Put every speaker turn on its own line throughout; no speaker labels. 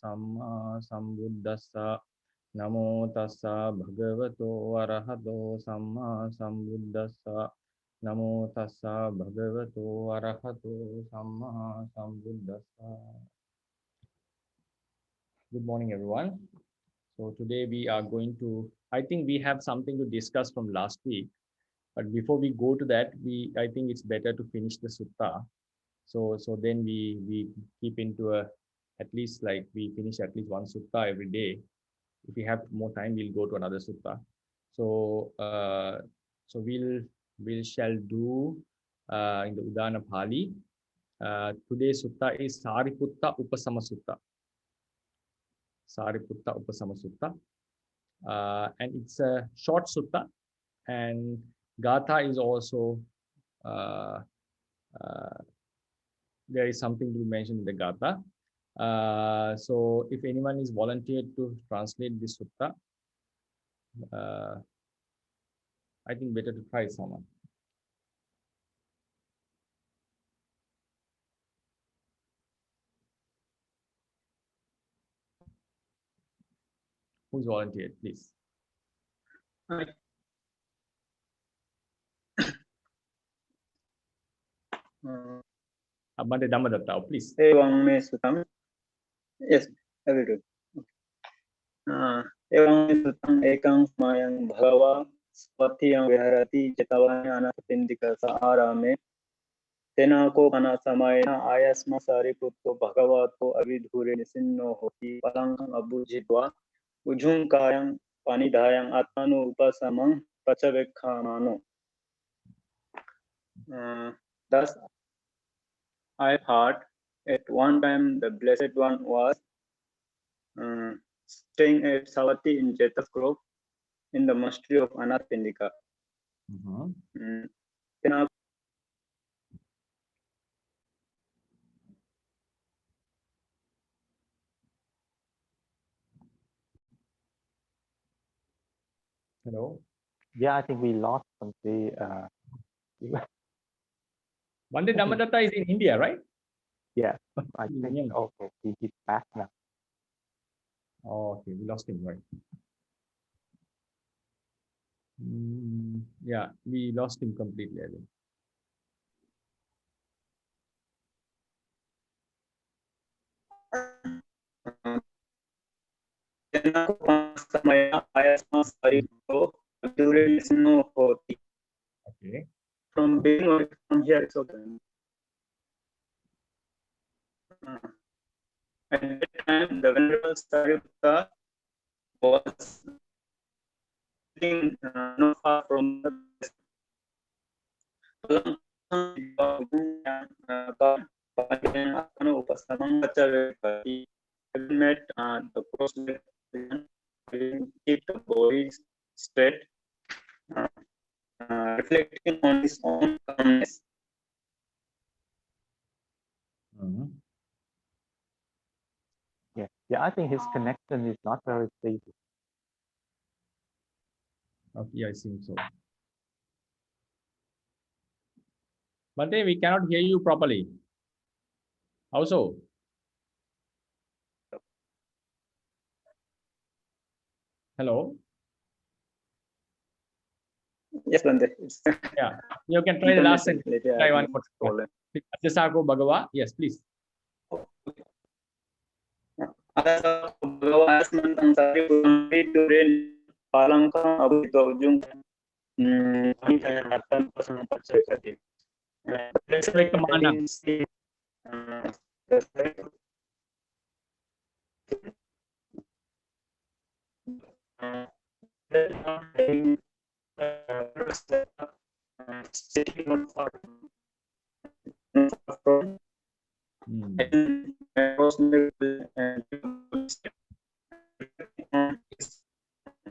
Samma Sambuddhassa. Namo tassa bhagavato arahato samma sambuddhassa. Namo tassa bhagavato arahato samma sambuddhassa. Good morning, everyone. So today we are going to, I think we have something to discuss from last week. But before we go to that, I think it's better to finish the sutta. So then we keep into at least like we finish at least one sutta every day. If we have more time, we'll go to another sutta. So we shall do in the Udana Pali. Today's sutta is Sariputta Upasama Sutta. Sariputta Upasama Sutta. And it's a short sutta, and Gatha is also there is something to be mentioned in the Gatha. So if anyone is volunteered to translate this sutta, I think better to try someone. Who's volunteered, please? Bhante Dhammadatta, please.
Evam me sutam. Yes, I will do. Evam me sutam ekam smayang bhagava swathiyam viharati chetavanya anapindika saarame tenako kana samayana ayasma sariputto bhagavato avidhure nisinno hoti palankam abujitva ujhunkayam panidhayam atmanu upasamam pachavekhamano. Thus I thought at one time the Blessed One was staying at Savatthi in Chetas Grove in the monastery of Anathapindika.
Hello?
Yeah, I think we lost something.
Bhante Dhammadatta is in India, right?
Yeah, I think, okay, he's back now.
Oh, okay, we lost him, right? Yeah, we lost him completely, I think. Okay.
From being from here, it's okay. At that time, the Venerable Sariputta was sitting not far from the met the prospect, keep the body straight, reflecting on his own calmness.
Yeah, I think his connection is not very stable.
Okay, I think so. Bhante, we cannot hear you properly. How so? Hello?
Yes, Bhante.
Yeah, you can try the last sentence. Try one more. Ajasako Bhagava. Yes, please.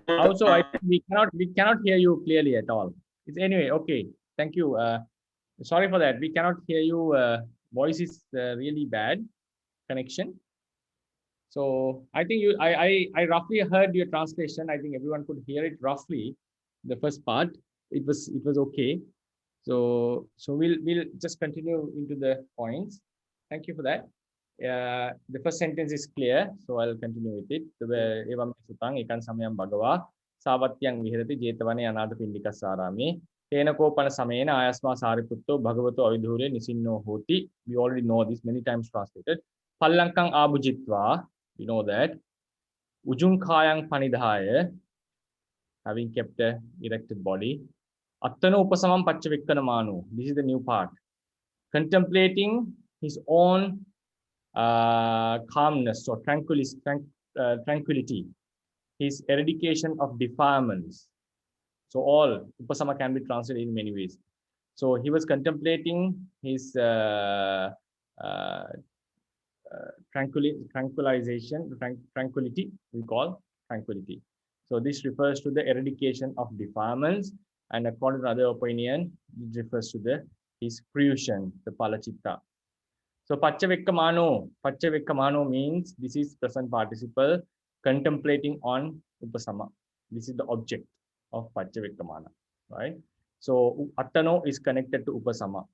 Also, I think we cannot hear you clearly at all. It's anyway, okay. Thank you. Sorry for that. We cannot hear you. Voice is really bad connection. So I think I roughly heard your translation. I think everyone could hear it roughly. The first part, it was okay. So we'll just continue into the points. Thank you for that. The first sentence is clear, so I'll continue with it. Evam sutang ikan samyam bhagava savatyang viharati jetavane anadapindikasarami tenakopana samena ayasma sariputto bhagavato avidhure nisinno hoti. We already know this, many times translated. Pallankang abhujitva, we know that. Ujunkayang panidhaya, having kept a erected body. Attano upasamam pachavikkanamanu. This is the new part. Contemplating his own calmness or tranquility, his eradication of defilements. So all upasama can be translated in many ways. So he was contemplating his tranquility, we call tranquility. So this refers to the eradication of defilements, and according to another opinion, it refers to his fruition, the palachitta. So Pachavikkamano means this is present participle contemplating on upasama. This is the object of Pachavikkamana, right? So Attano is connected to upasama.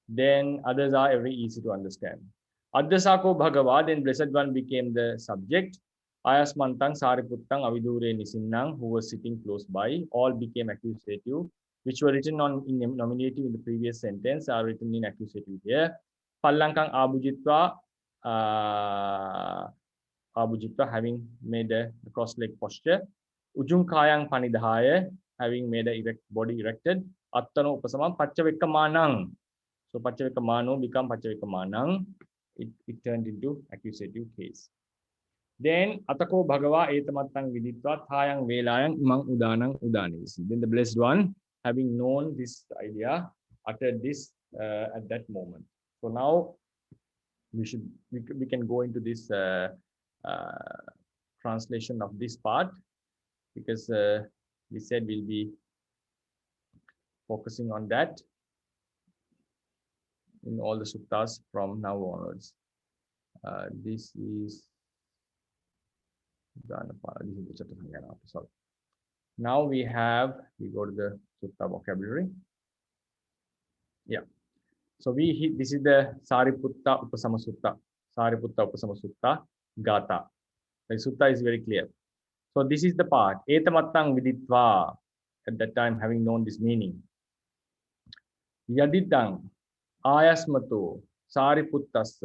Then others are very easy to understand. Addasako Bhagava, then Blessed One became the subject. Ayasmantang, Sariputtang, Avidure Nisinnang, who was sitting close by, all became accusative, which were written in nominative in the previous sentence, are written in accusative here. Pallankang abhujitva, having made a cross-leg posture. Ujunkayang panidhaya, having made a body erected. Attano upasamam pachavikkamanang. So pachavikkamano become pachavikkamanang. It turned into accusative case. Then Atako Bhagava etamattang viditva thayang velayang imang udanang udanis. Then the Blessed One, having known this idea, uttered this at that moment. So now we can go into this translation of this part, because we said we'll be focusing on that in all the suttas from now onwards. This is sorry. Now we go to the sutta vocabulary. Yeah. So this is the Sariputta Upasama Sutta. Sariputta Upasama Sutta Gata. The sutta is very clear. So this is the part. Etamattang viditva. At that time, having known this meaning. Yaditang ayasmato Sariputtas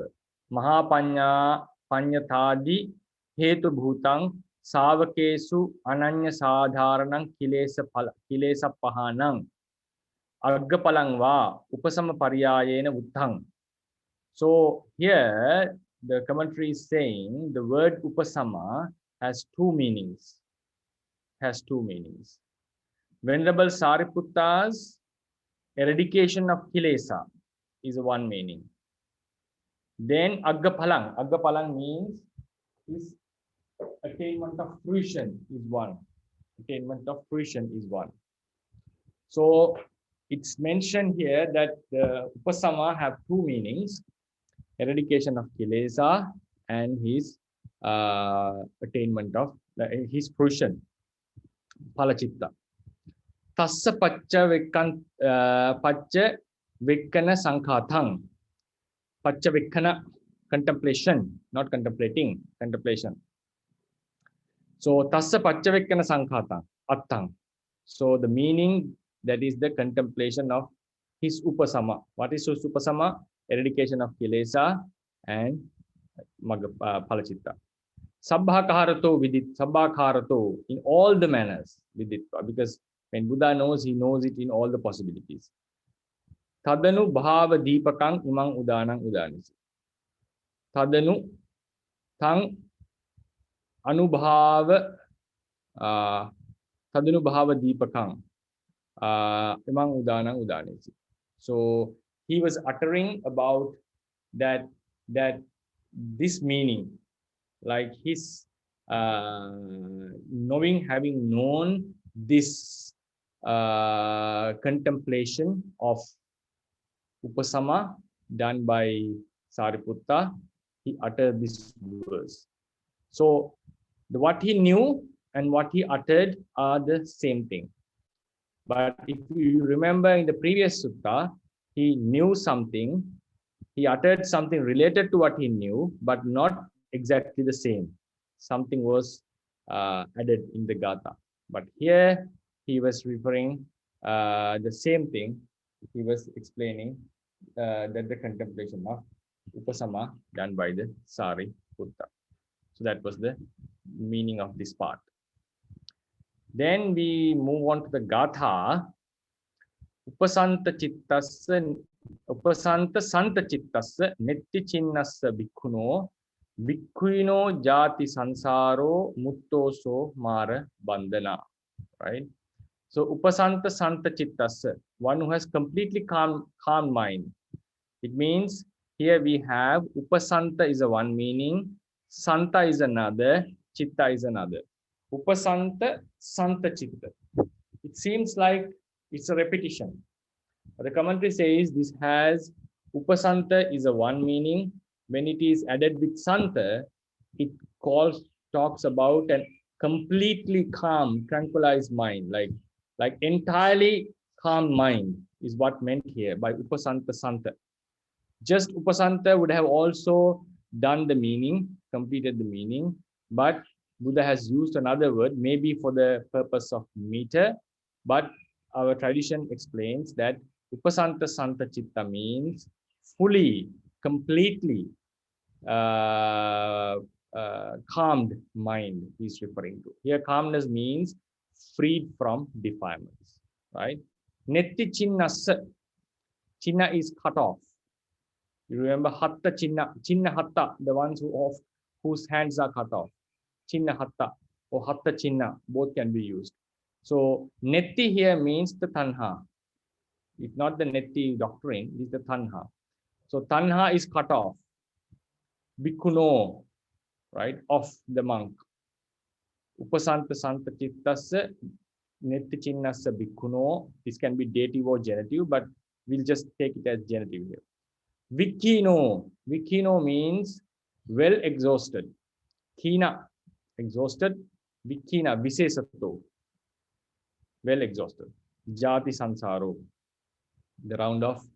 Mahapanya Panyatadi Hetu Bhutang Savakesu Ananya Sadharanang Kilesa Pahanang Agapalangva Upasama Paryayena Uttang. So here the commentary is saying the word upasama has two meanings. Venerable Sariputta's eradication of kilesa is one meaning. Then Aggapalang means his attainment of fruition is one. So it's mentioned here that the upasama have two meanings: eradication of kilesa and his attainment of his fruition, palachitta. Tassa pacha vikkana sankhathang. Pacha vikkana, contemplation, not contemplating, contemplation. So tassa pacha vikkana sankhathang, attang. So the meaning, that is the contemplation of his upasama. What is his upasama? Eradication of kilesa and palachitta. Sabbhakarato vidit, sabbhakarato, in all the manners viditva, because when Buddha knows, he knows it in all the possibilities. Tadanu bhava deepakang imang udanang udanisi. Tadanu tang anubhava tadanu bhava deepakang imang udanang udanisi. So he was uttering about that this meaning, like his having known this contemplation of upasama done by Sariputta, he uttered this verse. So what he knew and what he uttered are the same thing. But if you remember in the previous sutta, he knew something He uttered something related to what he knew, but not exactly the same. Something was added in the Gatha. But here he was referring the same thing. He was explaining that the contemplation of Upasama done by the Sari Putta. So that was the meaning of this part. Then we move on to the Gatha. Upasanta Chittasya Upasanta Santa Chittasya Netti Chinnasya Bhikkhuno Bhikkhuino Jati Sansaro Muttoso Mara Bandhana. Right? So Upasanta Santa Chittasya, one who has completely calm mind. It means here we have Upasanta is a one meaning, Santa is another, Chitta is another. Upasanta Santa Chitta. It seems like it's a repetition. But the commentary says this has Upasanta is a one meaning. When it is added with Santa, it talks about a completely calm, tranquilized mind, like entirely calm mind is what meant here by Upasanta Santa. Just Upasanta would have also done the meaning, completed the meaning, but Buddha has used another word, maybe for the purpose of meter, but our tradition explains that Upasanta Santa Chitta means fully, completely calmed mind he's referring to. Here calmness means freed from defilements, right? Netti Chinnasa, Chinna is cut off. You remember Hatta Chinna, Chinna Hatta, the ones whose hands are cut off. Chinna Hatta or Hatta Chinna, both can be used. So Netti here means the Tanha. It's not the Netti doctrine, it's the Tanha. So Tanha is cut off. Bhikkhuno, right, of the monk. Upasanta Santa Chittasya Netti Chinnasya Bhikkhuno. This can be dative or genitive, but we'll just take it as genitive here. Vikkino. Vikkino means well exhausted. Kina, exhausted. Vikkina, Visesato, well exhausted. Jati Sansaro, the round of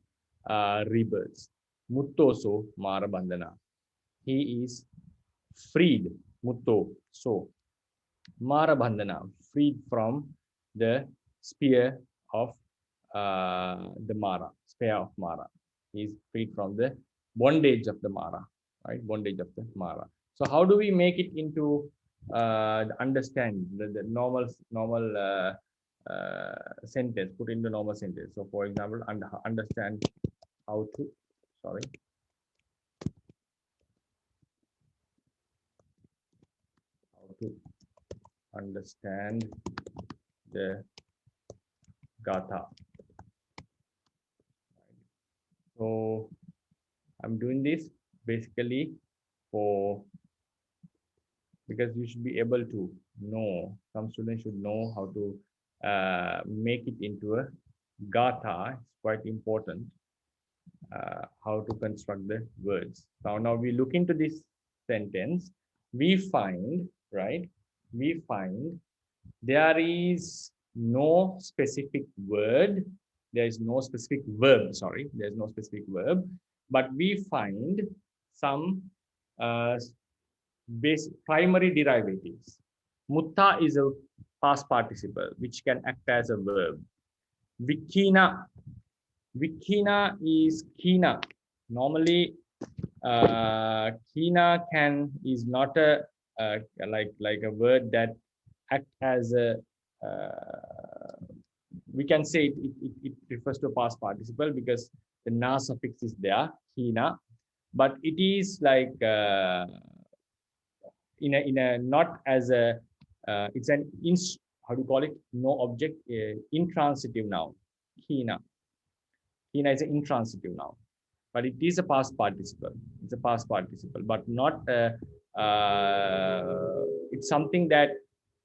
rebirths. Muttoso Mara Bandhana. He is freed. Mutto, so. Mara Bandhana, freed from the spear of the Mara, spear of Mara. He is freed from the bondage of the Mara, right? Bondage of the Mara. So how do we make it into understand the normal sentence, put in the normal sentence? So for example, understand how to, sorry. How to understand the Gatha. So I'm doing this basically because you should be able to know, some students should know how to make it into a Gatha. It's quite important how to construct the words. Now we look into this sentence, we find, right? We find there is no specific word, there is no specific verb, sorry, there's no specific verb, but we find some primary derivatives. Mutta is a past participle, which can act as a verb. Vikkina, Vikkina is kina. Normally, kina is not a like a word that act as a we can say it refers to a past participle because the na suffix is there, kina, but it is like in a not as a it's an how do you call it, no object, intransitive noun. Kina is an intransitive noun, but it is a past participle. It's a past participle, but not it's something that,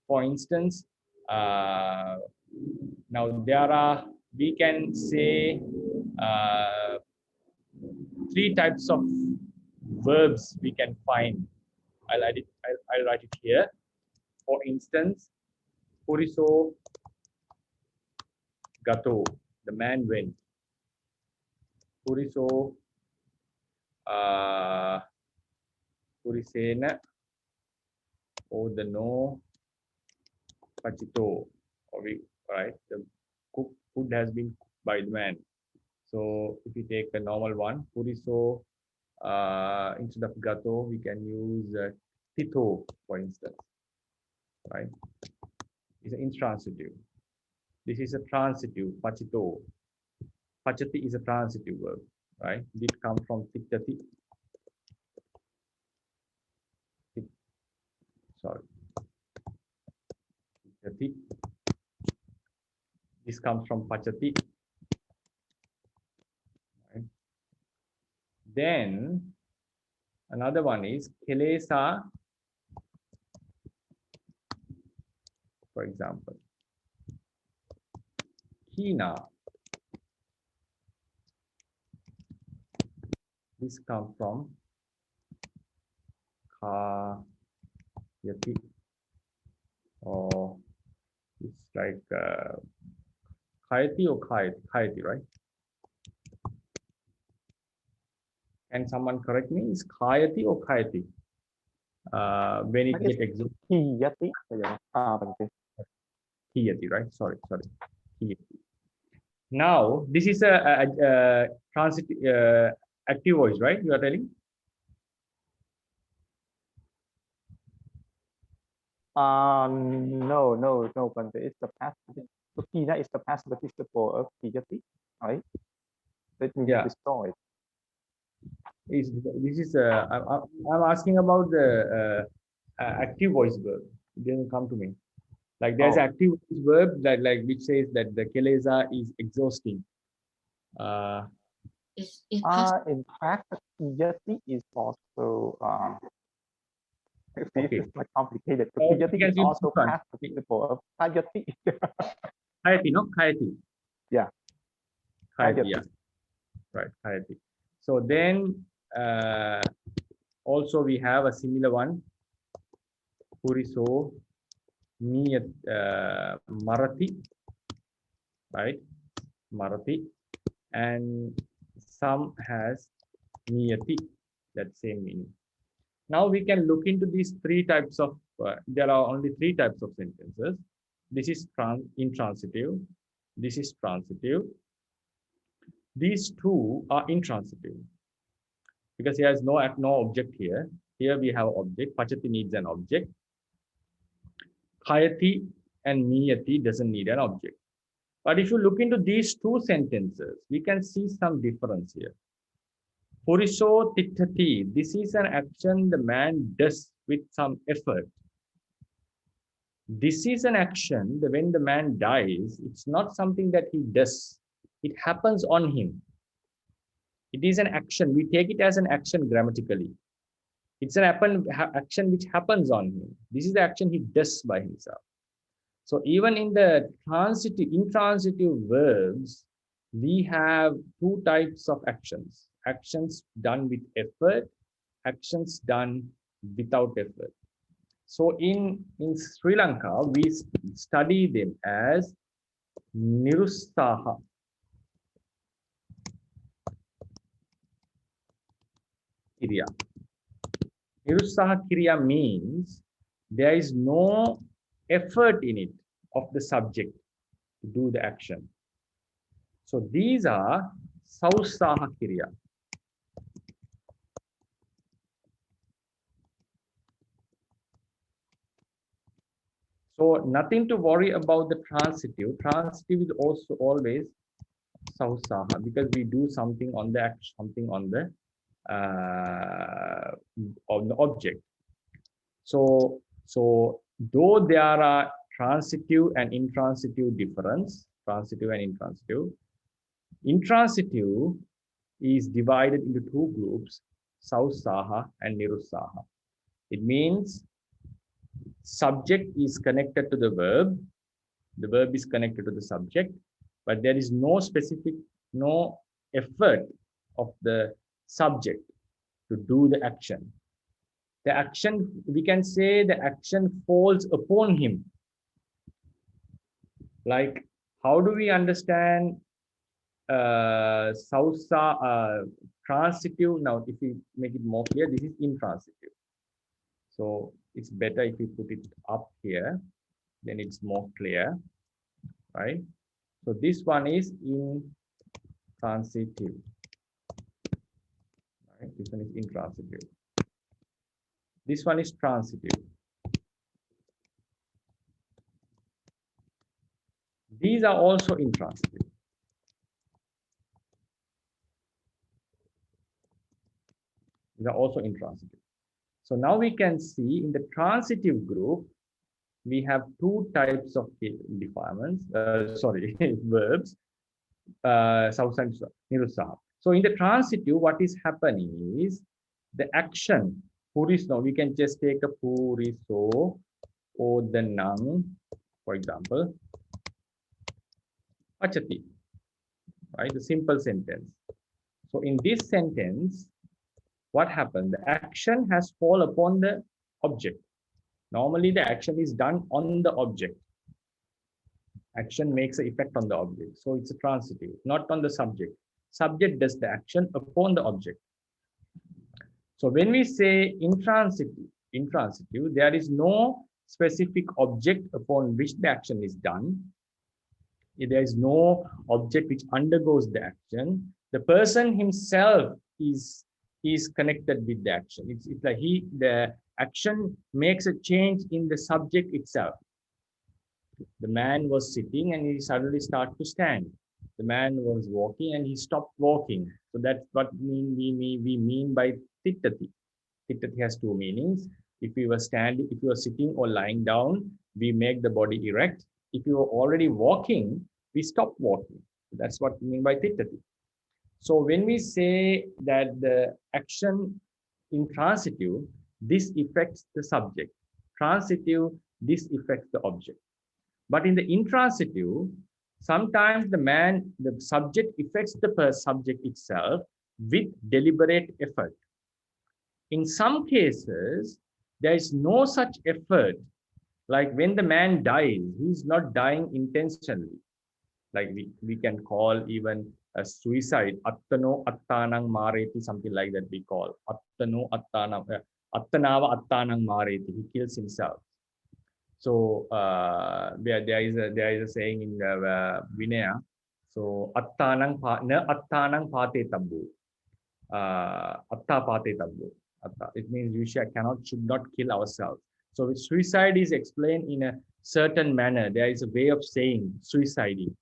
for instance, now there are, we can say three types of verbs we can find. I'll write it here. For instance, Puriso Gato, the man went. Puriso Purisena Odano Pachito. Right? The food has been cooked by the man. So if you take a normal one, Puriso, instead of gato, we can use tito, for instance. Right? It's an intransitive. This is a transitive, pachito. Pachati is a transitive verb, right? It comes from tiktati. Sorry. Tiktati. This comes from pachati. Right? Then another one is kelesa, for example. Hina. This comes from kayati, or it's like kayati or kayati, right? Can someone correct me? Is kayati or kayati? When it gets exhausted.
Kiyati.
Kiyati, right? Sorry. Kiyati. Now, this is a transitive active voice, right? You are telling?
No, but it's the past. So Kina is the past participle of Kiyati, right? That means
Yeah.
destroyed.
This is I'm asking about the active voice verb. It didn't come to me. Like there's active voice verb that which says that the keleza is exhausting.
In fact, Kiyati is also
Okay.
it's quite complicated. So
So
Kiyati
we can
is
use
also
this one.
past participle of Kayati.
Kayati, no? Kayati.
Yeah.
Kayati,
Kayati.
yeah. Right, Kayati. So then also we have a similar one. Puriso Niyat Marathi, right? Marathi. And some has Niyati, that same meaning. Now we can look into these three types of, there are only three types of sentences. This is intransitive. This is transitive. These two are intransitive because there is no object here. Here we have object. Pachati needs an object. Khayati and Niyati doesn't need an object. But if you look into these two sentences, we can see some difference here. Puriso tittati. This is an action the man does with some effort. This is an action that when the man dies, it's not something that he does. It happens on him. It is an action. We take it as an action grammatically. It's an action which happens on him. This is the action he does by himself. So even in the intransitive verbs, we have two types of actions. Actions done with effort, actions done without effort. So in Sri Lanka, we study them as nirussaha. Kriya. Nirussaha kriya means there is no effort in it of the subject to do the action. So these are saussaha kriya. So nothing to worry about the transitive. Transitive is also always saussaha because we do something on the action, something on the object. So though there are transitive and intransitive difference, intransitive is divided into two groups, saussaha and nirussaha. It means subject is connected to the verb is connected to the subject, but there is no effort of the subject to do the action. The action, we can say the action falls upon him. Like, how do we understand transitive. Now, if we make it more clear, this is intransitive. So it's better if we put it up here, then it's more clear, right? So this one is intransitive. Right? This one is intransitive. This one is transitive. These are also intransitive. These are also intransitive. So now we can see in the transitive group, we have two types of defilements, verbs, substance, nirussaha. So in the transitive, what is happening is the action, puriso, we can just take a puriso or the nang, for example, pachati, right? The simple sentence. So in this sentence, what happened? The action has fall upon the object. Normally, the action is done on the object. Action makes an effect on the object. So it's a transitive, not on the subject. Subject does the action upon the object. So when we say intransitive, there is no specific object upon which the action is done. There is no object which undergoes the action. The person himself is connected with the action. It's like the action makes a change in the subject itself. The man was sitting and he suddenly started to stand. The man was walking and he stopped walking. So that's what we mean by tittati. Tittati has two meanings. If you were standing, if you were sitting or lying down, we make the body erect. If you were already walking, we stop walking. That's what we mean by tittati. So when we say that the action intransitive, this affects the subject. Transitive, this affects the object. But in the intransitive, sometimes the subject affects the subject itself with deliberate effort. In some cases, there is no such effort. Like when the man dies, he's not dying intentionally. Like we can call even a suicide, attano attanang mareti, something like that we call. Attano attanang, attanava attanang mareti, he kills himself. So there is a saying in Vinaya. So attanang attanang pate tabbu, atta pate tabbu. It means we should not kill ourselves. So suicide is explained in a certain manner. There is a way of saying suiciding.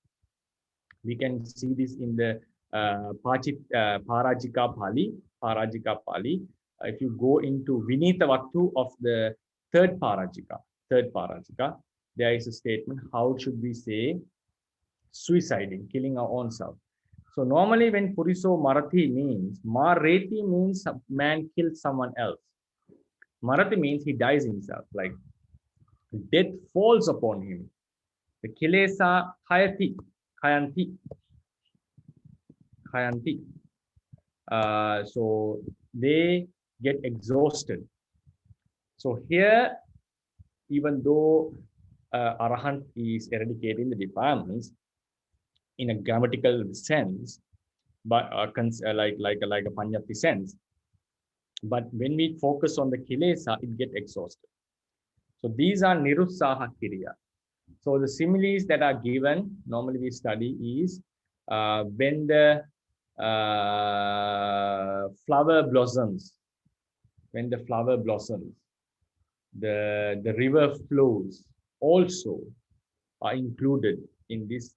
We can see this in the Parajika Pali. If you go into Vinita Vattu of the third Parajika, there is a statement, how should we say suiciding, killing our own self. So normally when Puriso Marathi means, Mareti means man kills someone else. Marathi means he dies himself, like death falls upon him. The Kilesa Khayanti. So they get exhausted. So here, even though Arahant is eradicating the defilements in a grammatical sense, but like a Panyati sense, but when we focus on the Kilesa, it gets exhausted. So these are Nirussaha Kriya. So the similes that are given, normally we study is when the flower blossoms, the river flows also are included in this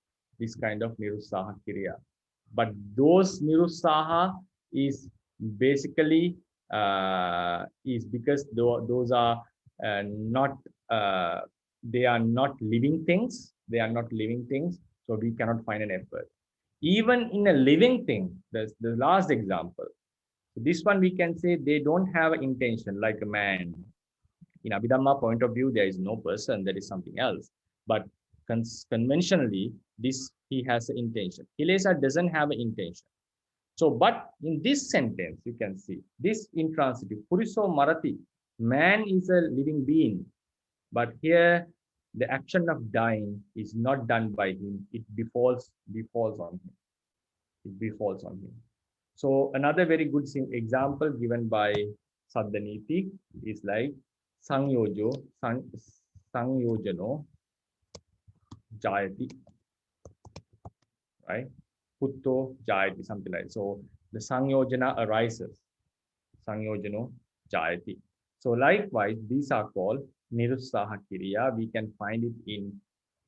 kind of Nirussaha Kriya. But those Nirussaha is basically is because those are not they are not living things. So we cannot find an effort. Even in a living thing, the last example. So this one we can say they don't have an intention like a man. In Abhidhamma point of view, there is no person, there is something else. But conventionally, he has an intention. Kilesa doesn't have an intention. So, but in this sentence, you can see this intransitive, Puriso Marathi, man is a living being. But here, the action of dying is not done by him. It befalls on him. So another very good example given by Sadhaniti is like Sangyojano Jayati, right? Putto Jayati, something like that. So the Sangyojana arises. Sangyojano Jayati. So likewise, these are called Nirussaha Kriya. We can find it in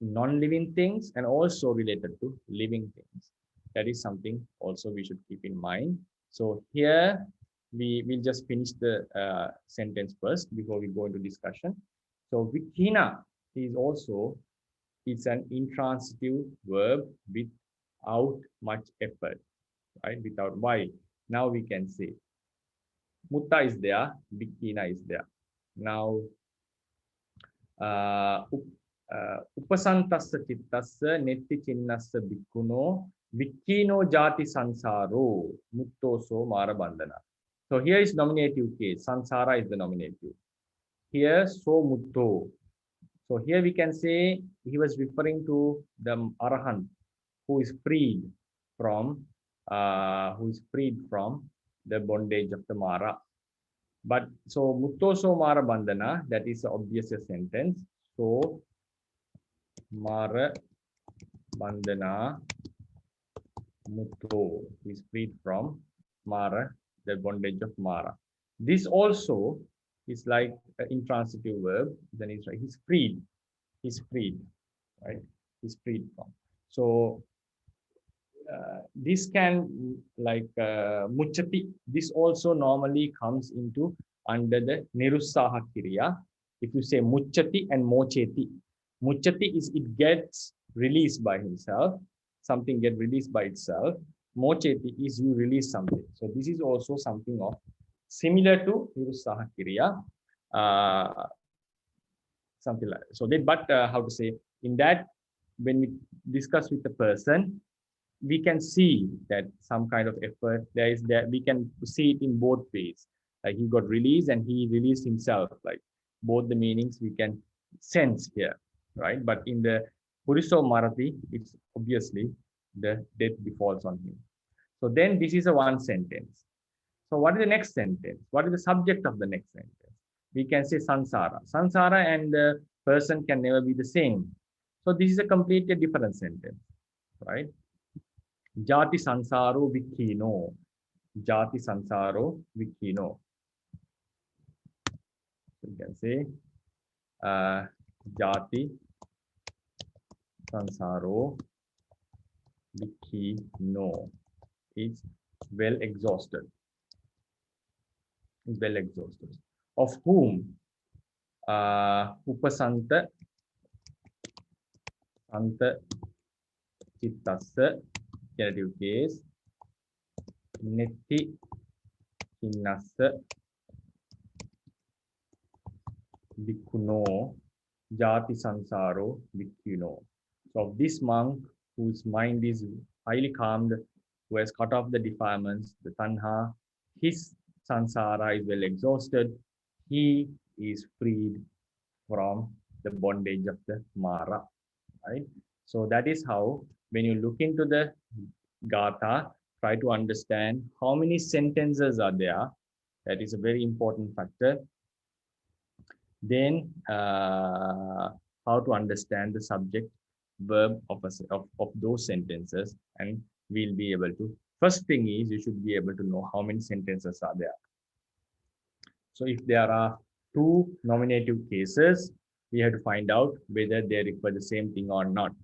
non-living things and also related to living things. That is something also we should keep in mind. So here we will just finish the sentence first before we go into discussion. So Vikhina is also, it's an intransitive verb without much effort, right? Without why. Now we can say Mutta is there, Vikhina is there. Now Upasantassa chittassa netti chinnassa bhikkhuno vikkino jati sansaro muttoso mara bandhana. So here is nominative case. Sansara is the nominative. Here so mutto. So here we can say he was referring to the Arahant who is freed from the bondage of the Mara. But so muttoso mara bandhana, that is obvious a sentence. So Mara bandhana mutto is freed from Mara, the bondage of Mara. This also is like an intransitive verb. Then it's right. He's freed. He's freed, right? He's freed from. So this can like muchati. This also normally comes into under the nirussaha kriya. If you say muchati and mocheti, muchati is it gets released by himself. Something get released by itself. Mocheti is you release something. So this is also something of similar to nirussaha kriya. Something like that. So that, but how to say, in that when we discuss with the person, we can see that some kind of effort there is, that we can see it in both ways. Like he got released and he released himself. Like both the meanings we can sense here, right? But in the Puriso Marathi, it's obviously the death befalls on him. So then this is a one sentence. So what is the next sentence? What is the subject of the next sentence? We can say sansara. Sansara and the person can never be the same. So this is a completely different sentence, right? Jati sansaro vikhino. Jati sansaro vikhino. So you can say jati sansaro vikhino is well exhausted. Is well exhausted. Of whom upasanta santa chittassa, genitive case, netti chinnassa bhikkhuno jati sansaro bhikkhuno. So this monk whose mind is highly calmed, who has cut off the defilements, the tanha, his sansara is well exhausted, he is freed from the bondage of the Mara, right? So that is how, when you look into the Gatha, try to understand how many sentences are there. That is a very important factor. Then how to understand the subject verb of those sentences, and we'll be able to, first thing is you should be able to know how many sentences are there. So if there are two nominative cases, we have to find out whether they refer the same thing or not.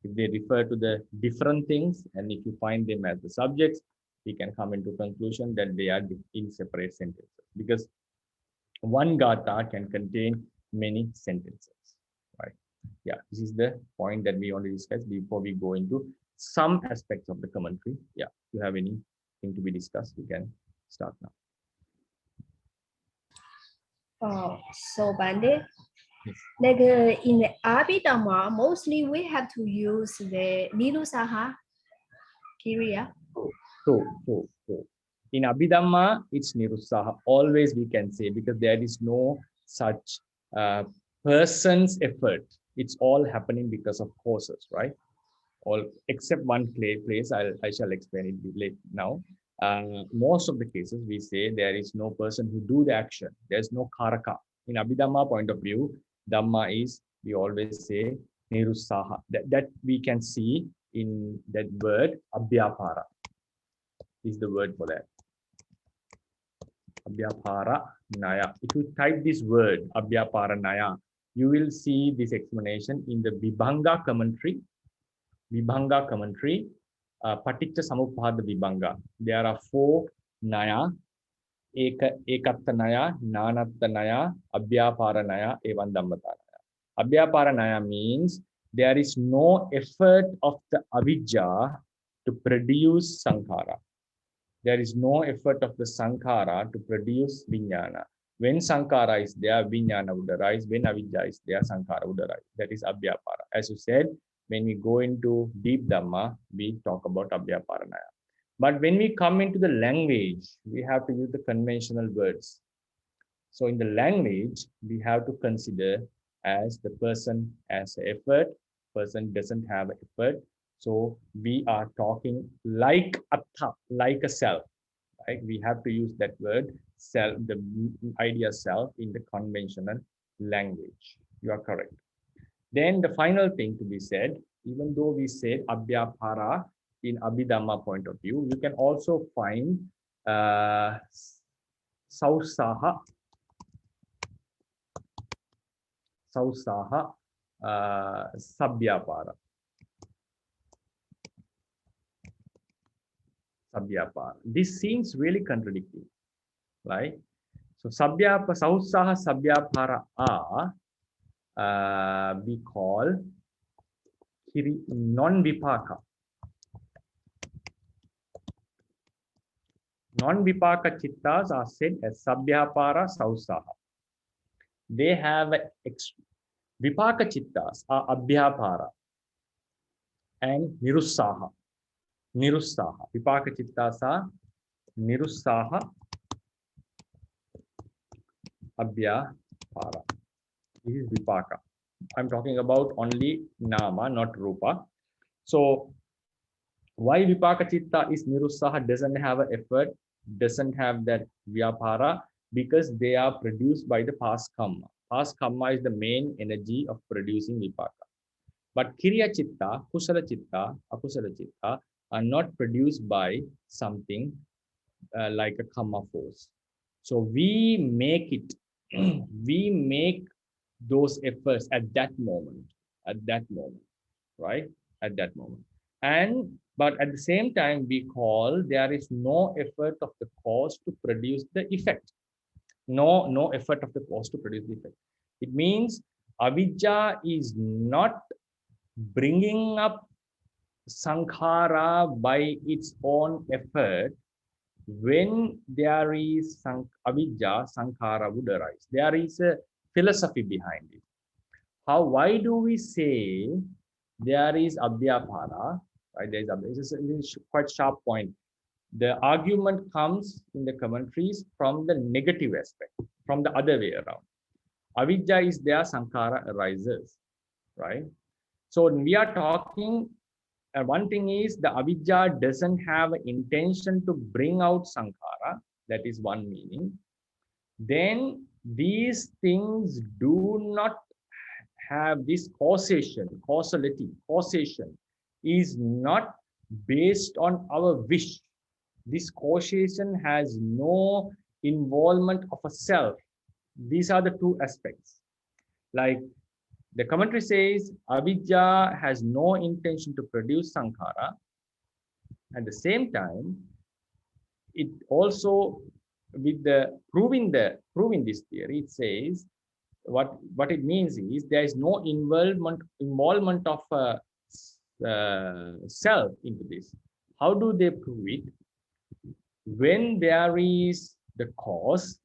If they refer to the different things, and if you find them as the subjects, we can come into conclusion that they are in separate sentences, because one gatha can contain many sentences, right? Yeah, this is the point that we want to discuss before we go into some aspects of the commentary. Yeah, if you have anything to be discussed, we can start now.
So Pandit,
Yes.
like in the Abhidhamma, mostly we have to use the Nirussaha Kriya.
So in Abhidhamma, it's Nirussaha. Always we can say, because there is no such person's effort. It's all happening because of causes, right? All except one place. I shall explain it late now. Most of the cases we say there is no person who do the action. There's no karaka. In Abhidhamma point of view, Dhamma is, we always say, nirussaha. That we can see in that word, abhyapara is the word for that. Abhyapara Naya. If you type this word, Abhyapara Naya, you will see this explanation in the Vibhanga commentary. Vibhanga commentary, Paticca Samuppada Vibhanga. There are 4 Naya, Ekatta Naya, Nanatta Naya, Abhyapara Naya, Evan Dhammata Naya. Abhyapara Naya means there is no effort of the avijja to produce sankhara. There is no effort of the sankhara to produce vijnana. When sankhara is there, vijnana would arise. When avijja is there, sankhara would arise. That is abhyapara. As you said, when we go into deep Dhamma, we talk about abhyaparanaya. But when we come into the language, we have to use the conventional words. So in the language, we have to consider as the person has effort, person doesn't have effort. So we are talking like atta, like a self, right? We have to use that word self, the idea self in the conventional language. You are correct. Then the final thing to be said, even though we said abhyapara in Abhidhamma point of view, you can also find sausaha, sabhyapara. This seems really contradicting, right? So sausaha sabhyapara we call non-vipaka. Non-vipaka chittas are said as sabhyapara sausaha. They have vipaka chittas are abhyapara and nirussaha. Nirussaha. Vipaka chittas are nirussaha, abhyapara. This is vipaka. I'm talking about only nama, not rupa. So why vipaka chitta is nirussaha, doesn't have an effort, doesn't have that vyapara? Because they are produced by the past karma. Past karma is the main energy of producing vipaka. But kirya chitta, kusala chitta, akusala chitta are not produced by something like a karma force. So we make it, we make those efforts at that moment, right? At that moment. But at the same time, we call there is no effort of the cause to produce the effect. No effort of the cause to produce the effect. It means avijja is not bringing up sankhara by its own effort. When there is avijja, sankhara would arise. There is a philosophy behind it. Why do we say there is abhyapara? Right? There is abhyapara. This is a quite sharp point. The argument comes in the commentaries from the negative aspect, from the other way around. Avijja is there, sankhara arises, right? So when we are talking, one thing is the avijja doesn't have an intention to bring out sankhara. That is one meaning. Then these things do not have this causality. Causation is not based on our wish. This causation has no involvement of a self. These are the two aspects. Like the commentary says, avijja has no intention to produce sankhara. At the same time, it also, with the proving this theory, it says what it means is there is no involvement of self into this. How do they prove it? When there is the cause,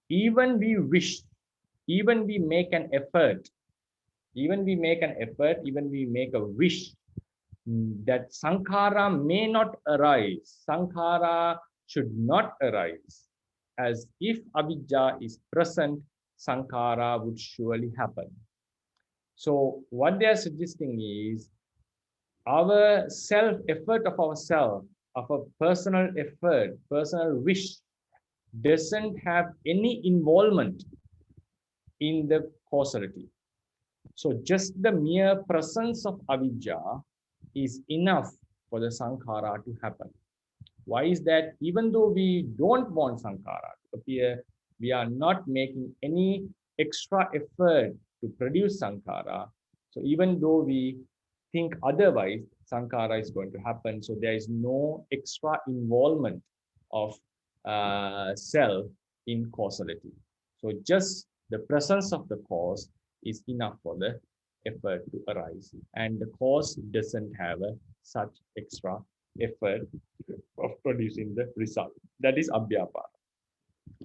even we wish, even we make an effort, even we make a wish that sankhara may not arise, sankhara should not arise. As if avijja is present, sankhara would surely happen. So what they are suggesting is our effort of ourself of a personal effort, personal wish, doesn't have any involvement in the causality. So just the mere presence of avidya is enough for the sankhara to happen. Why is that? Even though we don't want sankhara to appear, we are not making any extra effort to produce sankhara. So even though we think otherwise, sankhara is going to happen. So there is no extra involvement of self in causality. So just the presence of the cause is enough for the effort to arise. And the cause doesn't have such extra effort of producing the result. That is abhyapara.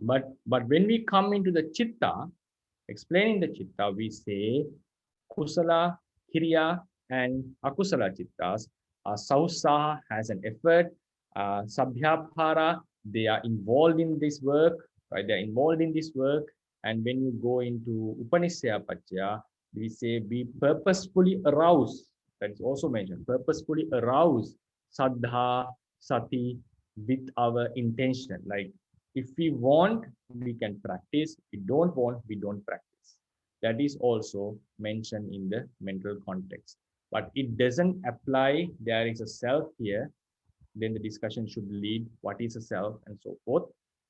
But when we come into the chitta, explaining the chitta, we say kusala, kriya, and akusala chittas. Sausaha has an effort. Sabhyapara, they are involved in this work, right? They are involved in this work. And when you go into Upanisya Pachya, we say be purposefully aroused. That is also mentioned. Purposefully arouse saddha, sati with our intention. Like if we want, we can practice. If we don't want, we don't practice. That is also mentioned in the mental context. But it doesn't apply. There is a self here. Then the discussion should lead what is a self and so forth.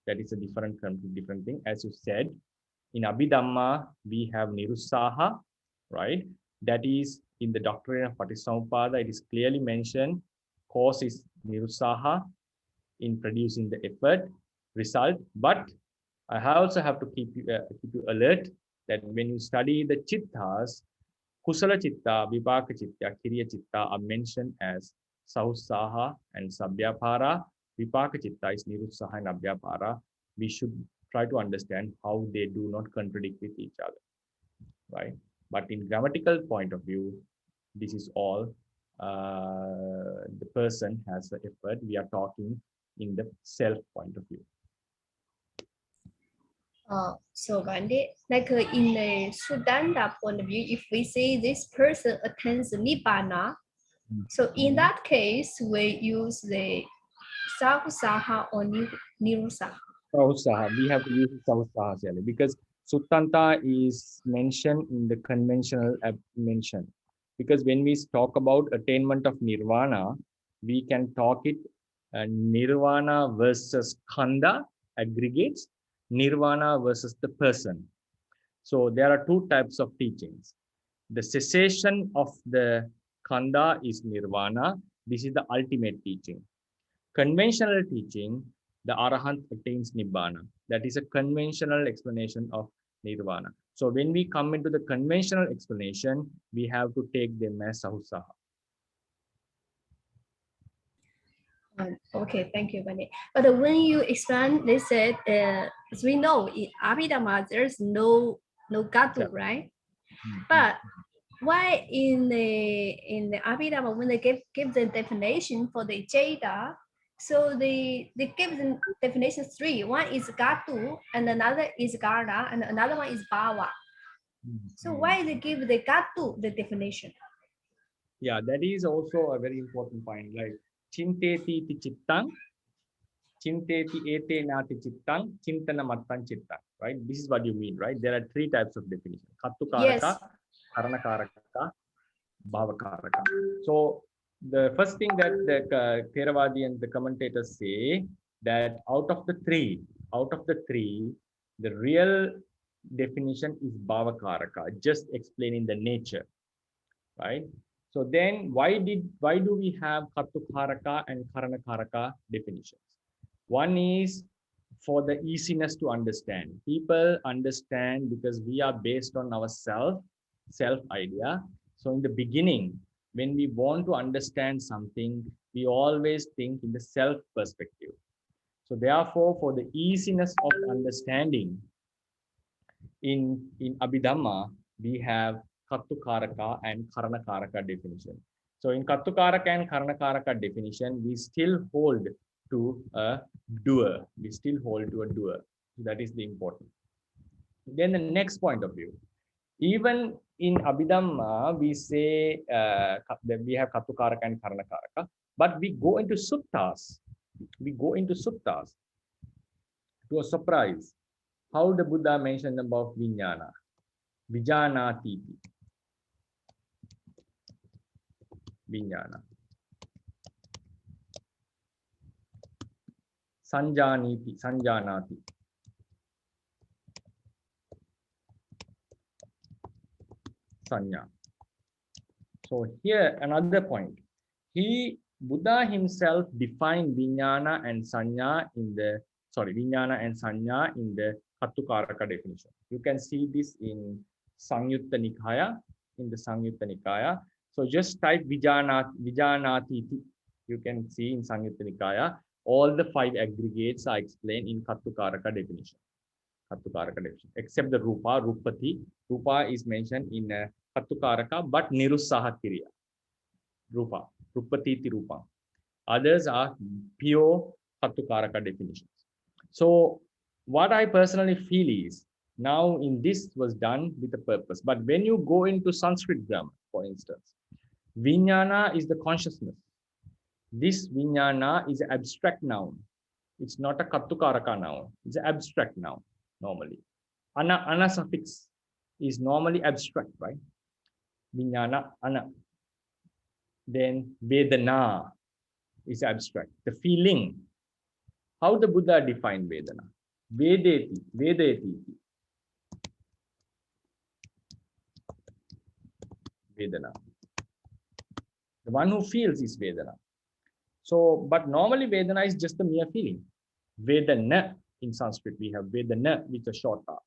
That is a different thing. As you said, in Abhidhamma, we have Nirussaha, right? That is in the doctrine of Patisamuppada, it is clearly mentioned. Cause is Nirussaha in producing the effort, result. But I also have to keep you alert that when you study the chittas, kusala chitta, vipaka chitta, kiriya chitta are mentioned as sausaha and sabhyapara. Vipaka chitta is nirutsaha and abhyapara. We should try to understand how they do not contradict with each other, right? But in grammatical point of view, this is all the person has the effort. We are talking in the self point of view.
So Bande, like in the Sudanda point of view, if we say this person attains Nibbana, so in that case, we use the Sausaha or Nirusaha.
Sausaha, we have to use sausaha because Suttanta is mentioned in the conventional mention. Because when we talk about attainment of nirvana, we can talk it nirvana versus khanda, aggregates, nirvana versus the person. So there are two types of teachings. The cessation of the khanda is nirvana. This is the ultimate teaching. Conventional teaching, the Arahant attains Nibbana. That is a conventional explanation of Nirvana. So when we come into the conventional explanation, we have to take them as Sahusaha.
Okay, thank you, Bande. But when you explain, they said, as we know, in Abhidhamma, there's no Gatu,
Yeah.
right? But why in the Abhidhamma, when they give the definition for the Jada, so they give the definition three. One is Gatu, and another is Garda, and another one is Bhava. So why they give the Gatu the definition?
Yeah, that is also a very important point. Like Chinteti ti chittang, Chinteti ete nati chittang, Chintana mattan chittang. Right? This is what you mean, right? There are three types of definition. Kattukaraka,
Yes.
Karanakaraka, Bhavakaraka. So the first thing that the Theravadi and the commentators say that out of the three, the real definition is Bhavakaraka, just explaining the nature, right? So then why do we have Kattukaraka and Karanakaraka definitions? One is for the easiness to understand. People understand because we are based on our self idea. So in the beginning, when we want to understand something, we always think in the self perspective. So therefore, for the easiness of understanding, in Abhidhamma, we have Kattukaraka and Karanakaraka definition. So in Kattukaraka and Karanakaraka definition, we still hold to a doer. That is the important. Then the next point of view. Even in Abhidhamma, we say that we have Kattukaraka and Karanakaraka. But we go into suttas. We go into suttas to a surprise. How the Buddha mentioned about vijnana. Vijanati. Vijnana. Sanjaniti. Sanjanati. Sanya. So here another point. Buddha himself defined vijnana and sanya in the vijnana and sanya in the Kattukaraka definition. You can see this in Sangyutta Nikaya, in the Sangyutta Nikaya. So just type vijanati. You can see in Sangyutta Nikaya, all the 5 aggregates are explained in Kattukaraka definition. Kattukaraka definition, except the rupa, rupati. Rupa is mentioned in Kattukaraka, but nirussaha kriya. Rupa, rupatiti rupa. Others are pure Kattukaraka definitions. So what I personally feel is, now in this was done with a purpose, but when you go into Sanskrit grammar, for instance, vijnana is the consciousness. This vijnana is an abstract noun. It's not a Kattukaraka noun. It's an abstract noun normally. Ana suffix is normally abstract, right? Vijnana, ana. Then Vedana is abstract. The feeling. How the Buddha defined Vedana? Vedeti, Vedeti. Vedana. The one who feels is Vedana. So, but normally Vedana is just a mere feeling. Vedana in Sanskrit, we have Vedana with a short R.